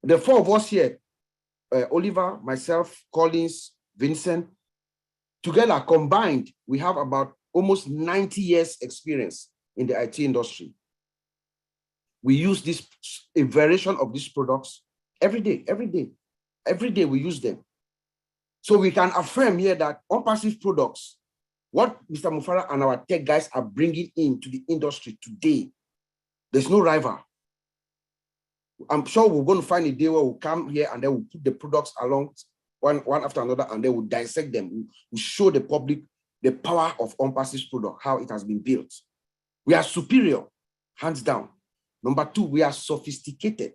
The 4 of us here, Oliver, myself, Collins, Vincent, together combined, we have about almost 90 years experience in the IT industry. We use a variation of these products every day we use them. So we can affirm here that ONPASSIVE products, what Mr. Mufara and our tech guys are bringing into the industry today, there's no rival. I'm sure we're going to find a day where we'll come here and then we'll put the products along one after another, and then we'll dissect them. We'll show the public the power of ONPASSIVE's product, how it has been built. We are superior, hands down. Number 2, we are sophisticated.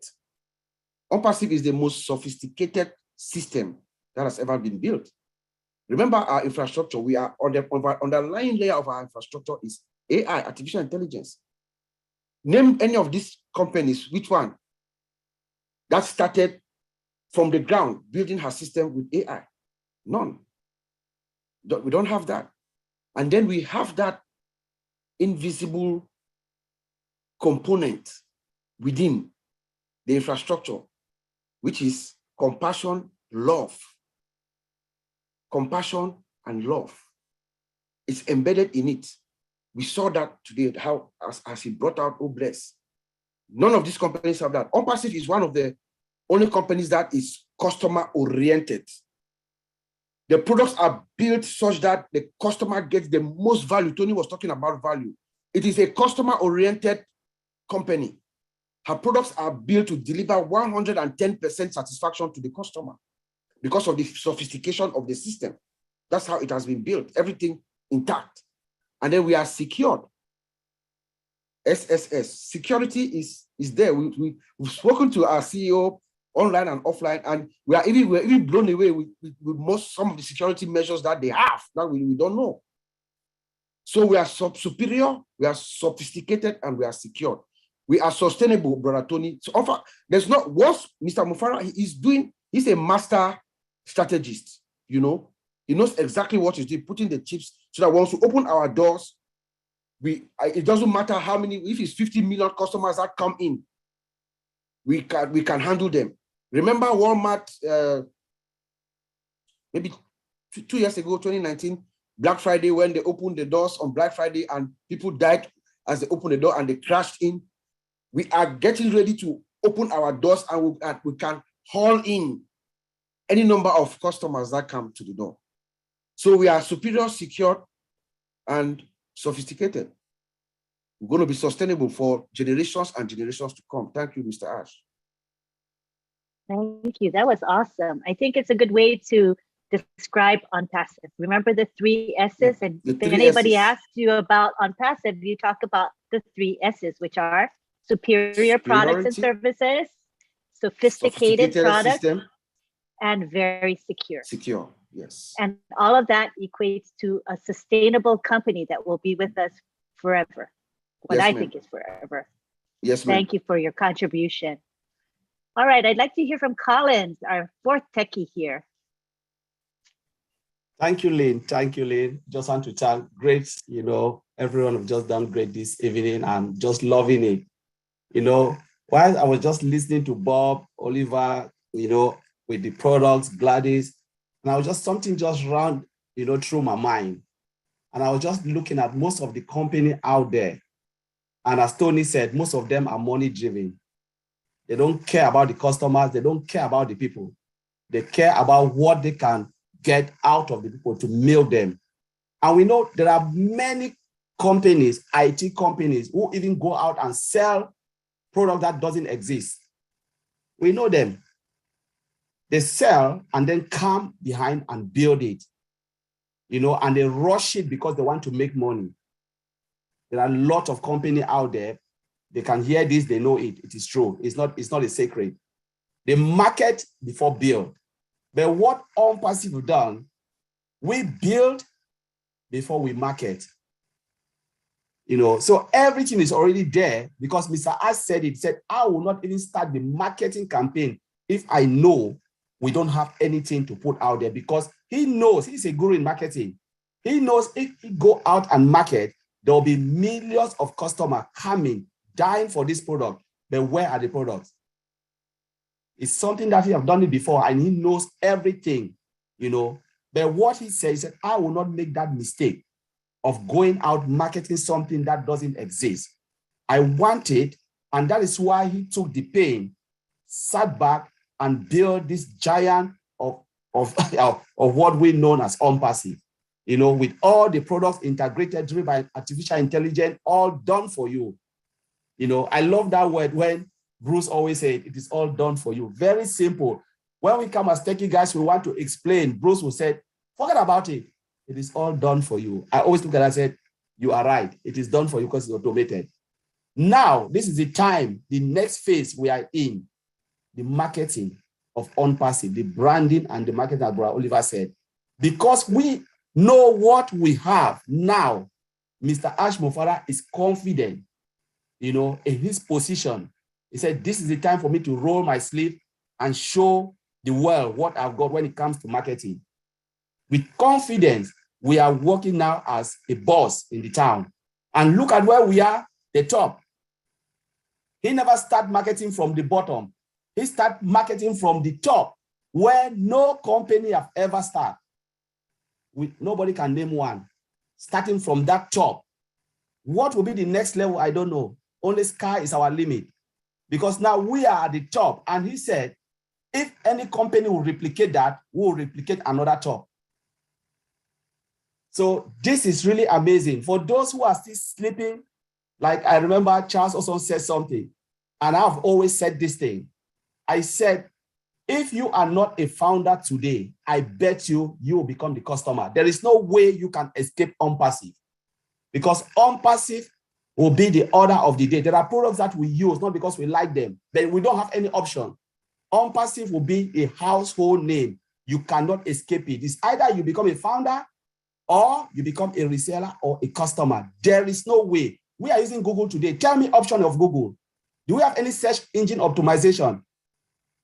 ONPASSIVE is the most sophisticated system that has ever been built. Remember our infrastructure. We are on the underlying layer of our infrastructure is AI, artificial intelligence. Name any of these companies, which one that started from the ground building her system with AI? None. We don't have that. And then we have that invisible component within the infrastructure, which is compassion, love. Compassion and love. It's embedded in it. We saw that today, how as he brought out, oh bless. None of these companies have that. ONPASSIVE is one of the only companies that is customer-oriented. The products are built such that the customer gets the most value. Tony was talking about value. It is a customer-oriented company. Her products are built to deliver 110% satisfaction to the customer because of the sophistication of the system. That's how it has been built, everything intact. And then we are secured. SSS, security is there. We've spoken to our CEO online and offline, and we're even blown away with some of the security measures that they have that we don't know. So we are superior, we are sophisticated, and we are secured. We are sustainable, Brother Tony. So there's not what Mr. Mufara is doing. He's a master strategist, you know. He knows exactly what he's doing, putting the chips so that once we open our doors, it doesn't matter how many, if it's 50 million customers that come in, we can handle them. Remember Walmart, maybe 2 years ago, 2019, Black Friday, when they opened the doors on Black Friday and people died as they opened the door and they crashed in. We are getting ready to open our doors and we can haul in any number of customers that come to the door. So we are superior, secure, and sophisticated. We're going to be sustainable for generations and generations to come. Thank you, Mr. Ash. Thank you. That was awesome. I think it's a good way to describe ONPASSIVE. Remember the 3 S's? And if anybody asks you about ONPASSIVE, you talk about the 3 S's, which are superior products and services, sophisticated products, system, and very secure. Secure, yes. And all of that equates to a sustainable company that will be with us forever. What I think is forever. Yes, ma'am. Thank you for your contribution. All right, I'd like to hear from Collins, our 4th techie here. Thank you, Lynn. Thank you, Lynn. Just want to thank great, everyone have just done great this evening and just loving it. While I was just listening to Bob, Oliver, with the products, Gladys, and I was just something just ran, through my mind. And I was just looking at most of the company out there. And as Tony said, most of them are money driven. They don't care about the customers. They don't care about the people. They care about what they can get out of the people to milk them. And we know there are many companies, IT companies, who even go out and sell product that doesn't exist. We know them. They sell and then come behind and build it, and they rush it because they want to make money. There are a lot of companies out there. They can hear this, they know it. It is true. It's not a secret. They market before build. But what ONPASSIVE have done, we build before we market. So everything is already there because Mr. Ash said, I will not even start the marketing campaign if I know we don't have anything to put out there, because he knows, he's a guru in marketing. He knows if he go out and market, there will be millions of customers coming, dying for this product. But where are the products? It's something that he have done it before and he knows everything, But what he said, I will not make that mistake of going out marketing something that doesn't exist. I want it, and that is why he took the pain, sat back, and built this giant of what we know as ONPASSIVE. With all the products integrated, driven by artificial intelligence, all done for you. I love that word when Bruce always said, it is all done for you. Very simple. When we come as techie guys, we want to explain. Bruce will say, forget about it. It is all done for you. I always look at it and said, you are right. It is done for you because it's automated. Now, this is the time, the next phase we are in, the marketing of ONPASSIVE, the branding and the marketing, as Brother Oliver said. Because we know what we have now, Mr. Ash Mofara is confident, in his position. He said, this is the time for me to roll my sleeve and show the world what I've got when it comes to marketing. With confidence, we are working now as a boss in the town. And look at where we are, the top. He never started marketing from the bottom. He started marketing from the top, where no company have ever started. Nobody can name one. Starting from that top. What will be the next level? I don't know. Only sky is our limit. Because now we are at the top. And he said, if any company will replicate that, we will replicate another top. So this is really amazing. For those who are still sleeping, like I remember Charles also said something, and I've always said this thing. I said, if you are not a founder today, I bet you will become the customer. There is no way you can escape ONPASSIVE, because ONPASSIVE will be the order of the day. There are products that we use, not because we like them, but we don't have any option. ONPASSIVE will be a household name. You cannot escape it. It's either you become a founder or you become a reseller or a customer. There is no way. We are using Google today. Tell me option of Google. Do we have any search engine optimization?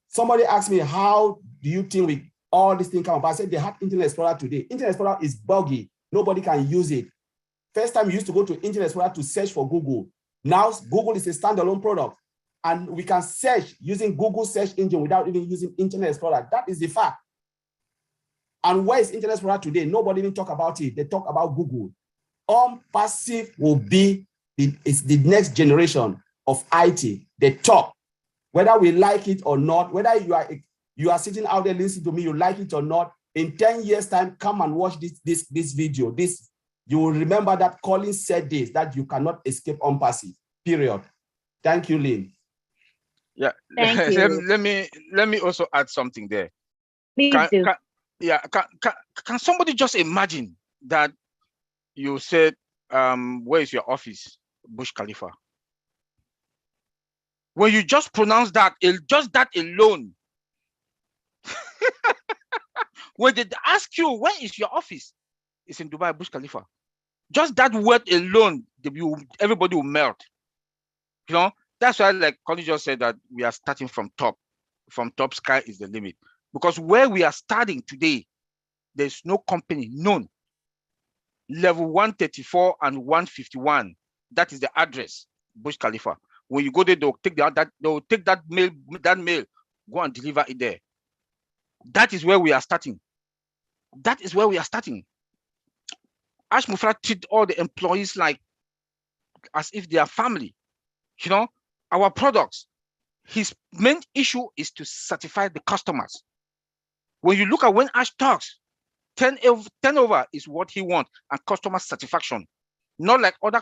Somebody asked me, how do you think with all these things come up? I said, they had Internet Explorer today. Internet Explorer is buggy. Nobody can use it. First time you used to go to Internet Explorer to search for Google. Now Google is a standalone product, and we can search using Google search engine without even using Internet Explorer. That is the fact. And where is Internet Explorer today? Nobody even talk about it. They talk about Google. ONPASSIVE will be the next generation of IT, the top. Whether we like it or not, whether you are sitting out there listening to me, you like it or not, in 10 years' time, come and watch this video. You will remember that Collins said this, that you cannot escape ONPASSIVE, period. Thank you, Lynn. Yeah, Thank you. let me also add something there. Please do. Can somebody just imagine that you said, where is your office? Burj Khalifa. When you just pronounce that, just that alone, when they ask you, where is your office? It's in Dubai, Burj Khalifa. Just that word alone, everybody will melt. You know, that's why, like Connie just said, that we are starting from top. From top, sky is the limit. Because where we are starting today, there's no company, none. Level 134 and 151, that is the address, Burj Khalifa. When you go there, they'll take that mail, go and deliver it there. That is where we are starting. That is where we are starting. Ash Mufra treat all the employees like as if they are family. You know, our products, his main issue is to satisfy the customers. When you look at when Ash talks, turnover is what he wants, and customer satisfaction. Not like other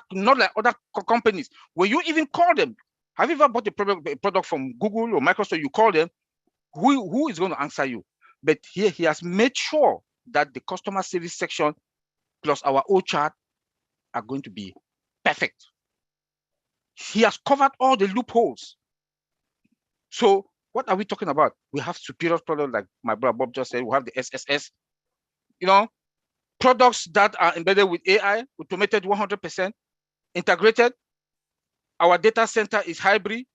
companies. When you even call them, have you ever bought a product from Google or Microsoft? You call them, who is going to answer you? But here he has made sure that the customer service section plus our O chart are going to be perfect. He has covered all the loopholes. So what are we talking about? We have superior products, like my brother Bob just said. We have the SSS, you know, products that are embedded with AI, automated 100%, integrated. Our data center is hybrid.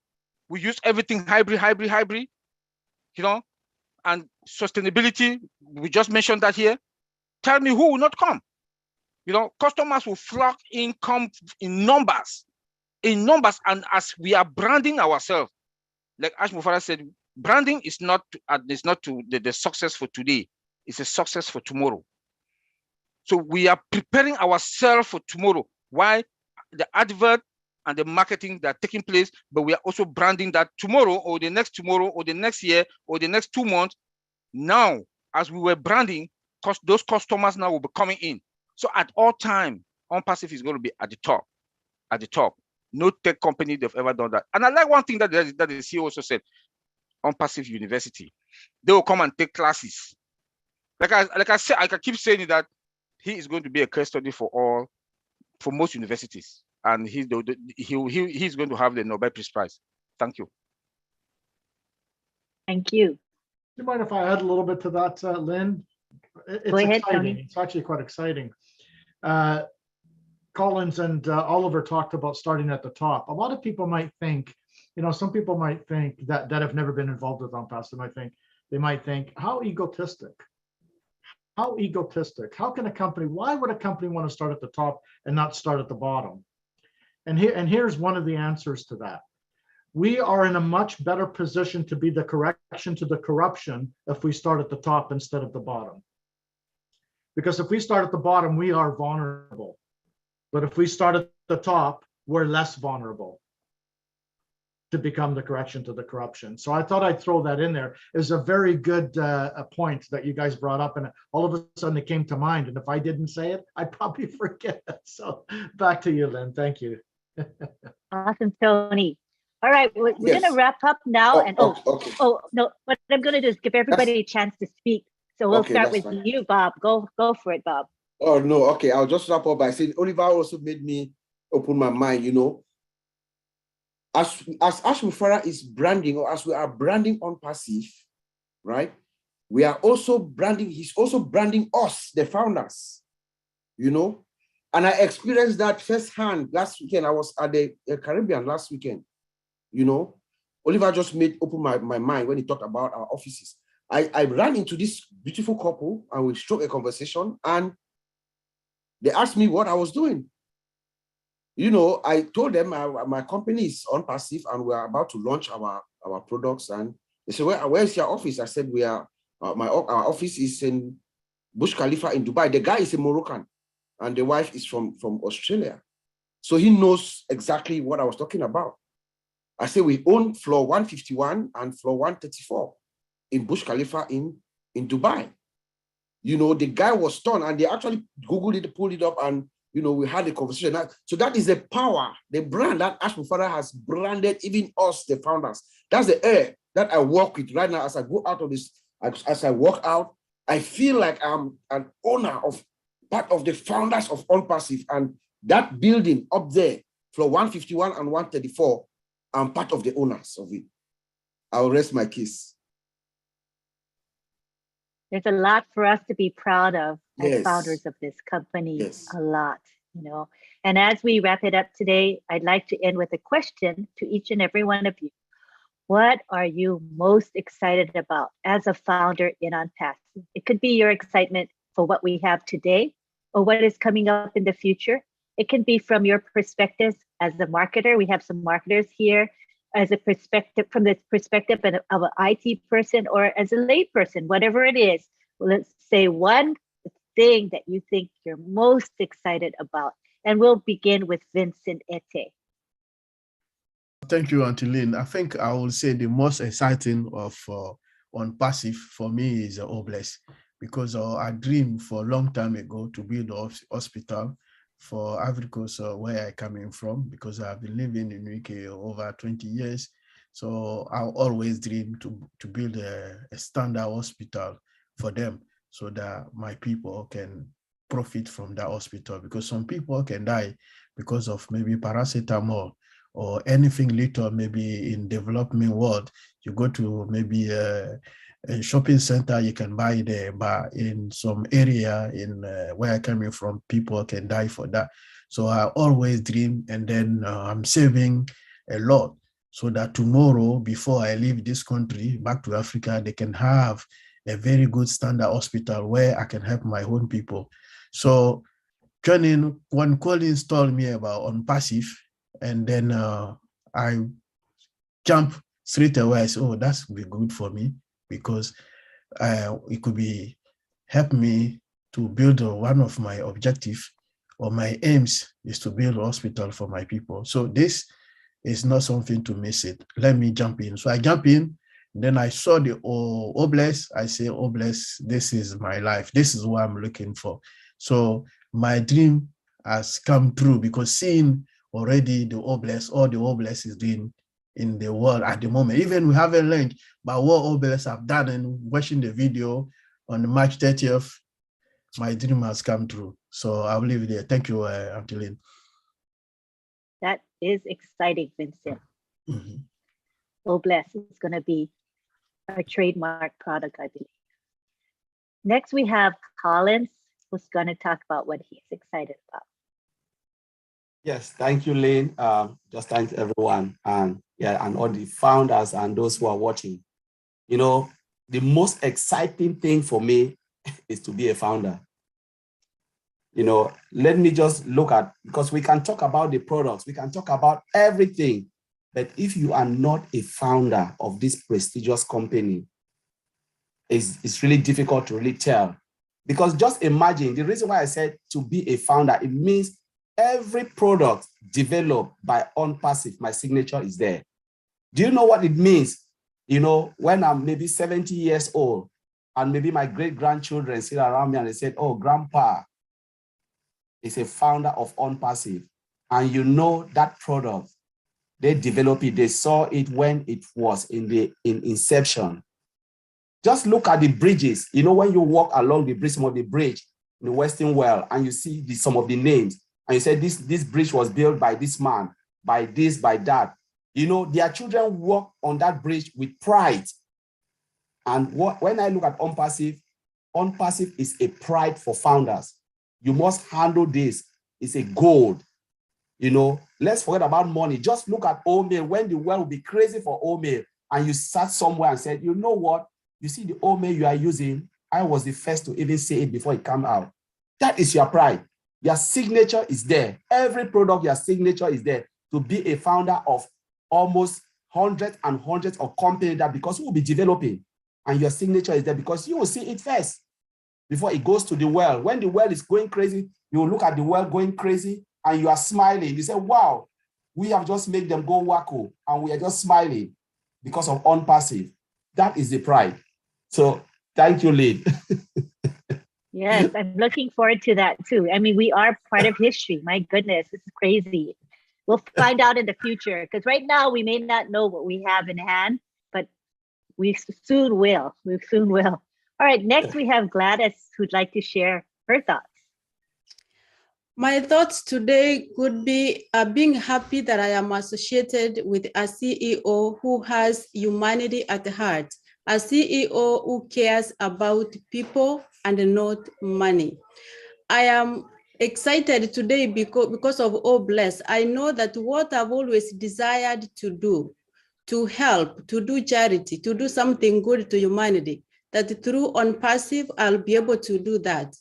We use everything hybrid, you know, and sustainability, we just mentioned that here. Tell me who will not come? You know, customers will flock in, come in numbers, and as we are branding ourselves, like Ash Mufara said, branding is not the success for today, it's a success for tomorrow. So we are preparing ourselves for tomorrow. Why? The advert and the marketing that are taking place, but we are also branding that tomorrow or the next year or the next 2 months. Now, as we were branding, those customers now will be coming in. So at all time, ONPASSIVE is going to be at the top. No tech company they've ever done that. And I like one thing that the CEO also said, ONPASSIVE University. They will come and take classes. Like I said, I can keep saying that he is going to be a case study for most universities, and he's going to have the Nobel Peace Prize. Thank you. Thank you. Do you mind if I add a little bit to that, Lynn? It's Go ahead, exciting. Tony. It's actually quite exciting. Collins and Oliver talked about starting at the top. A lot of people might think, you know, some people might think that have never been involved with ONPASSIVE. They might think, how egotistic? How egotistic? How can a company? Why would a company want to start at the top and not start at the bottom? And here's one of the answers to that. We are in a much better position to be the correction to the corruption if we start at the top instead of the bottom. Because if we start at the bottom, we are vulnerable. But if we start at the top, we're less vulnerable to become the correction to the corruption. So I thought I'd throw that in there. It's a very good point that you guys brought up, and all of a sudden it came to mind. And if I didn't say it, I'd probably forget it. So back to you, Lynn. Thank you. Awesome, Tony. All right, we're Yes. going to wrap up now. Okay. No, what I'm going to do is give everybody a chance to speak. So we'll start with you, Bob. Go for it, Bob. Oh, no. Okay. I'll just wrap up by saying Oliver also made me open my mind, you know. As Ash Mufara is branding, or as we are branding ONPASSIVE, right? We are also branding, he's also branding us, the founders, you know. And I experienced that firsthand last weekend. I was at the Caribbean last weekend, you know. Oliver just opened my mind when he talked about our offices. I ran into this beautiful couple and we struck a conversation, and they asked me what I was doing. You know, I told them my company is ONPASSIVE and we are about to launch our products. And they said, where's your office? I said, our office is in Burj Khalifa in Dubai. The guy is a Moroccan and the wife is from Australia. So he knows exactly what I was talking about. I said, we own floor 151 and floor 134 in Burj Khalifa in Dubai. You know, the guy was stunned and they actually Googled it, pulled it up, and, you know, we had a conversation. So that is the power, the brand that Ashby Father has branded even us, the founders. That's the air that I work with right now. As I go out of this, as I walk out, I feel like I'm an owner of part of the founders of ONPASSIVE, and that building up there, floor 151 and 134, I'm part of the owners of it. I'll rest my case. There's a lot for us to be proud of as Yes. founders of this company. Yes. A lot, you know. And as we wrap it up today, I'd like to end with a question to each and every one of you. What are you most excited about as a founder in ONPASSIVE? It could be your excitement for what we have today or what is coming up in the future. It can be from your perspective as a marketer. We have some marketers here, as a perspective, from the perspective of an IT person, or as a lay person, whatever it is. Let's say one thing that you think you're most excited about. And we'll begin with Vincent Ete. Thank you, Auntie Lynn. I think I will say the most exciting of ONPASSIVE for me is Obless, because I dreamed for a long time ago to build a hospital for Ivory Coast, where I coming from, because I've been living in UK over 20 years. So I always dream to build a standard hospital for them, so that my people can profit from that hospital, because some people can die because of maybe paracetamol or anything little. Maybe in developing world, you go to maybe a shopping center, you can buy there, but in some area in where I coming from, people can die for that. So I always dream, and then I'm saving a lot, so that tomorrow, before I leave this country back to Africa, they can have a very good standard hospital where I can help my own people. So when Collins told me about ONPASSIVE, and then I jump straight away. I said, oh, that's be good for me, because it could be help me to build one of my objectives, or my aims is to build a hospital for my people. So this is not something to miss it. Let me jump in. So I jump in, then I saw the Obless. I say, Obless, this is my life. This is what I'm looking for. So my dream has come true, because seeing already the Obless, all the Obless is doing in the world at the moment. Even we haven't learned about what Obless have done, and watching the video on March 30th, my dream has come true. So I'll leave it there. Thank you, Auntie Lynn. That is exciting, Vincent. Obless is going to be our trademark product, I believe. Next, we have Collins, who's going to talk about what he's excited about. Yes, thank you, Lynn. Just thank everyone, and all the founders and those who are watching. You know, the most exciting thing for me is to be a founder. You know, let me just look at, because we can talk about the products, we can talk about everything, but if you are not a founder of this prestigious company, it's really difficult to really tell. Because just imagine, the reason why I said to be a founder, it means every product developed by ONPASSIVE, my signature is there. Do you know what it means? You know, when I'm maybe 70 years old, and maybe my great-grandchildren sit around me and they said, oh, Grandpa is a founder of ONPASSIVE. And you know that product, they developed it, they saw it when it was in inception. Just look at the bridges. You know, when you walk along the bridge, some of the bridge in the Western world, and you see some of the names, and you say this bridge was built by this man, by this, by that. You know, their children walk on that bridge with pride. And when I look at ONPASSIVE, ONPASSIVE is a pride for founders. You must handle this. It's a gold. You know, let's forget about money. Just look at Omail. When the world will be crazy for Omail, and you sat somewhere and said, you know what? You see the Omail you are using, I was the first to even say it before it came out. That is your pride. Your signature is there. Every product, your signature is there. To be a founder of almost hundreds and hundreds of companies that because you will be developing and your signature is there because you will see it first before it goes to the world. When the world is going crazy, you will look at the world going crazy and you are smiling. You say, wow, we have just made them go wacko and we are just smiling because of ONPASSIVE. That is the pride. So thank you, Lynn. Yes, I'm looking forward to that too. I mean, we are part of history. My goodness, this is crazy. We'll find out in the future because right now we may not know what we have in hand, but we soon will. We soon will. All right, next we have Gladys who'd like to share her thoughts. My thoughts today could be being happy that I am associated with a CEO who has humanity at heart, a CEO who cares about people and not money. I am excited today because of Oh Bless. I know that what I've always desired to do, to help, to do charity, to do something good to humanity, that through ONPASSIVE, I'll be able to do that.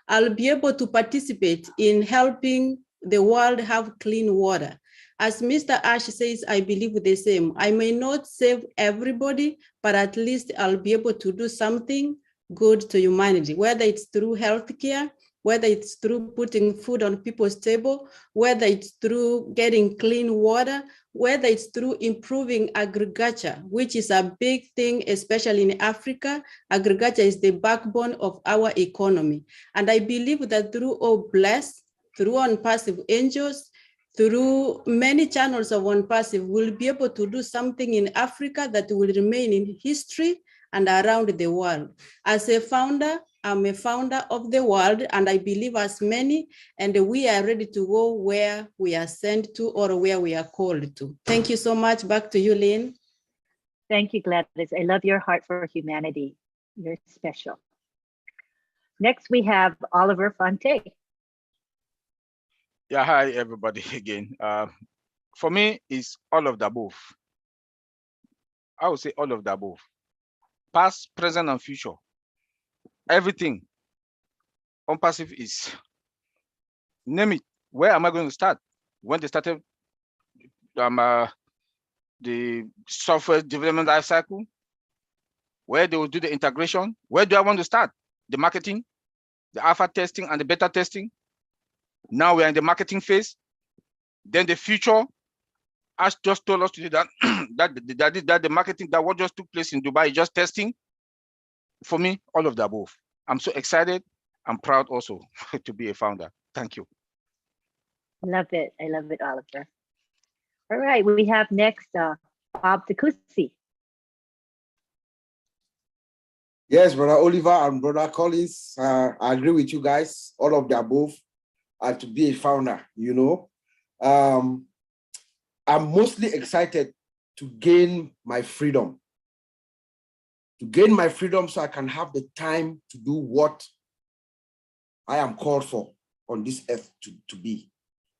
I'll be able to participate in helping the world have clean water. As Mr. Ash says, I believe the same. I may not save everybody, but at least I'll be able to do something good to humanity, whether it's through healthcare, whether it's through putting food on people's table, whether it's through getting clean water, whether it's through improving agriculture, which is a big thing, especially in Africa. Agriculture is the backbone of our economy. And I believe that through Oh Bless, through ONPASSIVE Angels, through many channels of ONPASSIVE, we'll be able to do something in Africa that will remain in history and around the world. As a founder, I'm a founder of the world, and I believe as many, and we are ready to go where we are sent to or where we are called to. Thank you so much. Back to you, Lynn. Thank you, Gladys. I love your heart for humanity. You're special. Next, we have Oliver Fonte. Yeah, hi, everybody again. For me, it's all of the above. I would say all of the above. Past, present, and future. Everything. ONPASSIVE is, name it. Where am I going to start? When they started the software development life cycle, where they will do the integration. Where do I want to start? The marketing, the alpha testing, and the beta testing. Now we're in the marketing phase. Then the future, Ash just told us today that that the marketing, that what just took place in Dubai is just testing. For me, all of the above. I'm so excited. I'm proud also to be a founder. Thank you. Love it. I love it, Oliver. All right, we have next Bob Takusi. Yes, Brother Oliver and Brother Collins, I agree with you guys, all of the above, to be a founder, you know. I'm mostly excited to gain my freedom. To gain my freedom so I can have the time to do what I am called for on this earth to be.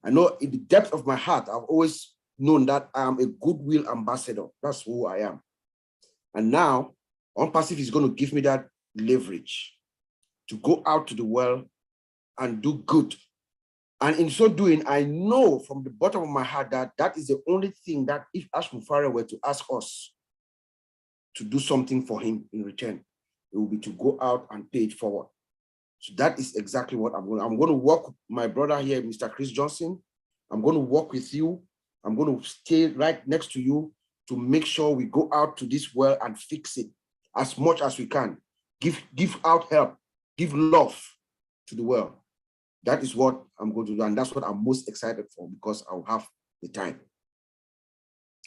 I know in the depth of my heart, I've always known that I am a goodwill ambassador. That's who I am. And now, ONPASSIVE is going to give me that leverage to go out to the world and do good. And in so doing, I know from the bottom of my heart that that is the only thing that if Ash Mufara were to ask us to do something for him in return, it will be to go out and pay it forward. So that is exactly what I'm going to work with my brother here, Mr. Chris Johnson. I'm going to work with you. I'm going to stay right next to you to make sure we go out to this world and fix it as much as we can. Give out help, give love to the world. That is what I'm going to do. And that's what I'm most excited for because I'll have the time.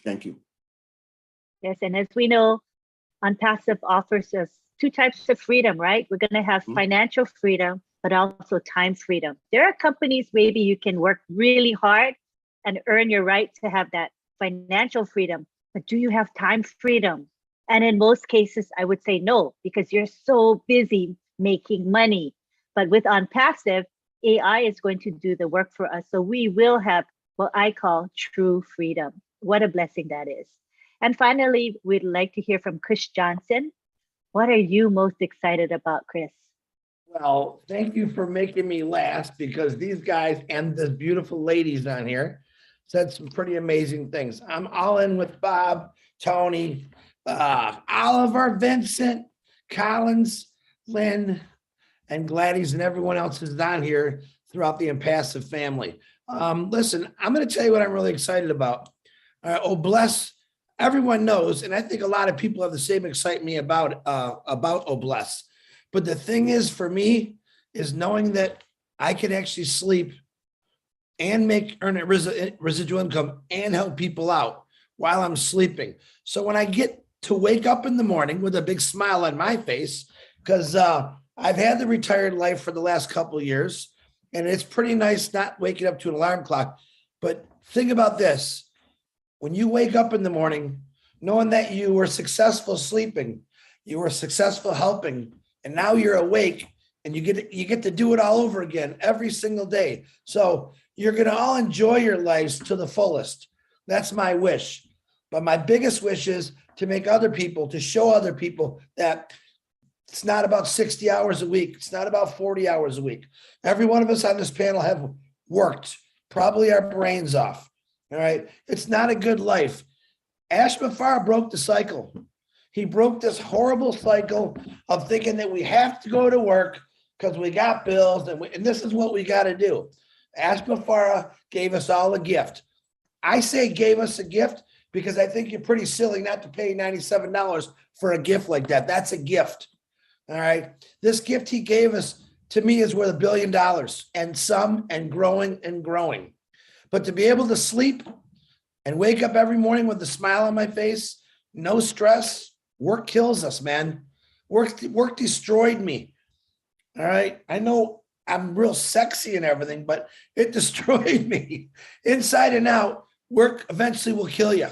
Thank you. Yes, and as we know, ONPASSIVE offers us two types of freedom, right? We're going to have financial freedom, but also time freedom. There are companies maybe you can work really hard and earn your right to have that financial freedom, but do you have time freedom? And in most cases, I would say no, because you're so busy making money. But with ONPASSIVE, AI is going to do the work for us. So we will have what I call true freedom. What a blessing that is. And finally, we'd like to hear from Chris Johnson. What are you most excited about, Chris? Well, thank you for making me last, because these guys and the beautiful ladies on here said some pretty amazing things. I'm all in with Bob, Tony, Oliver, Vincent, Collins, Lynn, and Gladys, and everyone else is on here throughout the Impassive family. Listen, I'm going to tell you what I'm really excited about. Oh, bless. Everyone knows, and I think a lot of people have the same excitement about Oh, bless. But the thing is, for me, is knowing that I can actually sleep and earn a residual income and help people out while I'm sleeping. So when I get to wake up in the morning with a big smile on my face, because I've had the retired life for the last couple of years, and it's pretty nice not waking up to an alarm clock. But think about this. When you wake up in the morning, knowing that you were successful sleeping, you were successful helping, and now you're awake, and you get to do it all over again every single day. So you're going to all enjoy your lives to the fullest. That's my wish. But my biggest wish is to make other people, to show other people that it's not about 60 hours a week. It's not about 40 hours a week. Every one of us on this panel have worked, probably our brains off. All right. It's not a good life. Ash Mafara broke the cycle. He broke this horrible cycle of thinking that we have to go to work because we got bills, and this is what we got to do. Ash Mafara gave us all a gift. I say gave us a gift because I think you're pretty silly not to pay $97 for a gift like that. That's a gift. All right. This gift he gave us, to me, is worth $1 billion and some, and growing and growing. But to be able to sleep and wake up every morning with a smile on my face, no stress. Work kills us, man. Work destroyed me. All right. I know I'm real sexy and everything, but it destroyed me inside and out. Work eventually will kill you.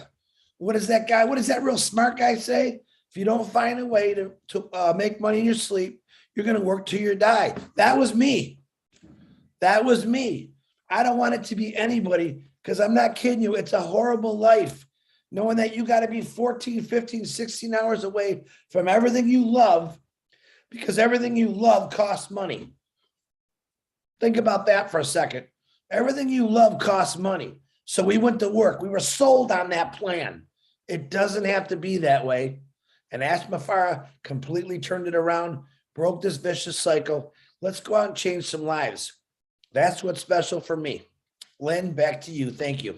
What does that real smart guy say? If you don't find a way to make money in your sleep, you're going to work till you die. That was me. That was me. I don't want it to be anybody, because I'm not kidding you. It's a horrible life, knowing that you got to be 14, 15, 16 hours away from everything you love, because everything you love costs money. Think about that for a second. Everything you love costs money. So we went to work. We were sold on that plan. It doesn't have to be that way. And Ash Mafara completely turned it around, broke this vicious cycle. Let's go out and change some lives. That's what's special for me. Lynn, back to you. Thank you.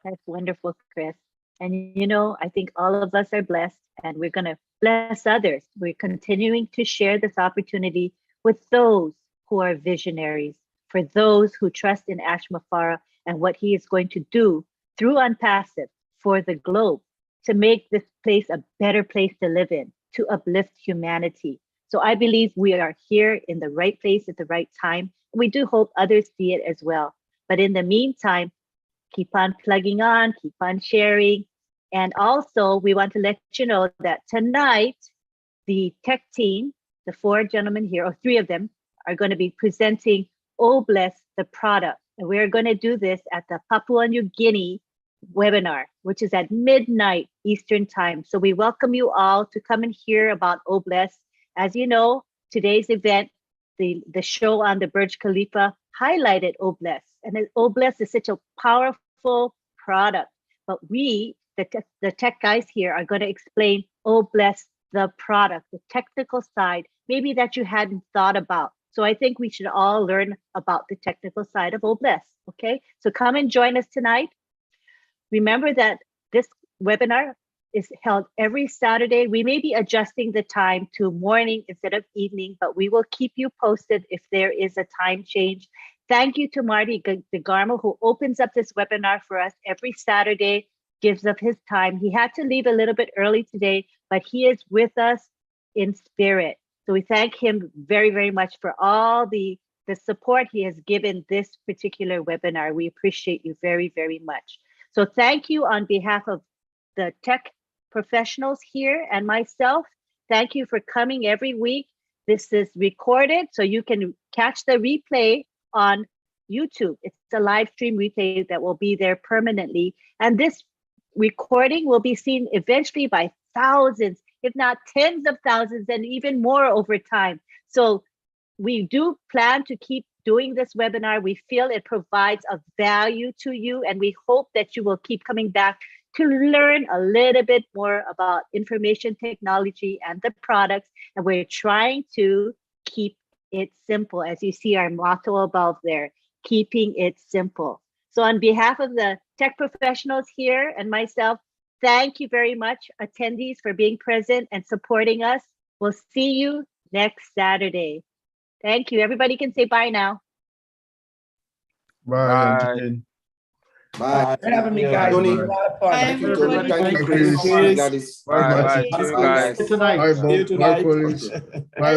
That's wonderful, Chris. And I think all of us are blessed, and we're going to bless others. We're continuing to share this opportunity with those who are visionaries, for those who trust in Ash Mafara and what he is going to do through ONPASSIVE for the globe, to make this place a better place to live in, to uplift humanity. So I believe we are here in the right place at the right time. We do hope others see it as well. But in the meantime, keep on plugging on, keep on sharing. And also, we want to let you know that tonight, the tech team, the 4 gentlemen here, or 3 of them, are going to be presenting Oh Bless, the product. And we're going to do this at the Papua New Guinea webinar, which is at midnight Eastern time. So we welcome you all to come and hear about Oh Bless. As you know, today's event, the show on the Burj Khalifa highlighted Oh Bless. And Oh Bless is such a powerful product. But we, the tech guys here, are going to explain Oh Bless, the product, the technical side, maybe that you hadn't thought about. So I think we should all learn about the technical side of Oh Bless. Okay, so come and join us tonight. Remember that this webinar is held every Saturday. We may be adjusting the time to morning instead of evening, but we will keep you posted if there is a time change. Thank you to Marty DeGarmo, who opens up this webinar for us every Saturday, gives up his time. He had to leave a little bit early today, but he is with us in spirit. So we thank him very, very much for all the support he has given this particular webinar. We appreciate you very, very much. So thank you on behalf of the tech professionals here and myself. Thank you for coming every week. This is recorded, so you can catch the replay on YouTube. It's a live stream replay that will be there permanently. And this recording will be seen eventually by thousands, if not tens of thousands, and even more over time. So we do plan to keep doing this webinar. We feel it provides a value to you, and we hope that you will keep coming back to learn a little bit more about information technology and the products. And we're trying to keep it simple, as you see our motto above there, keeping it simple. So on behalf of the tech professionals here and myself, thank you very much, attendees, for being present and supporting us. We'll see you next Saturday. Thank you. Everybody can say bye now. Bye. Bye. Thanks for having me, guys. It was a lot of fun. Bye, Thank you, Tony. everybody. Thank you, Thank Chris. you. Thank you, Gladys. Bye. Bye. Bye. See you guys. Good night. Bye, See you Bob. Bye, tonight. Police. Bye.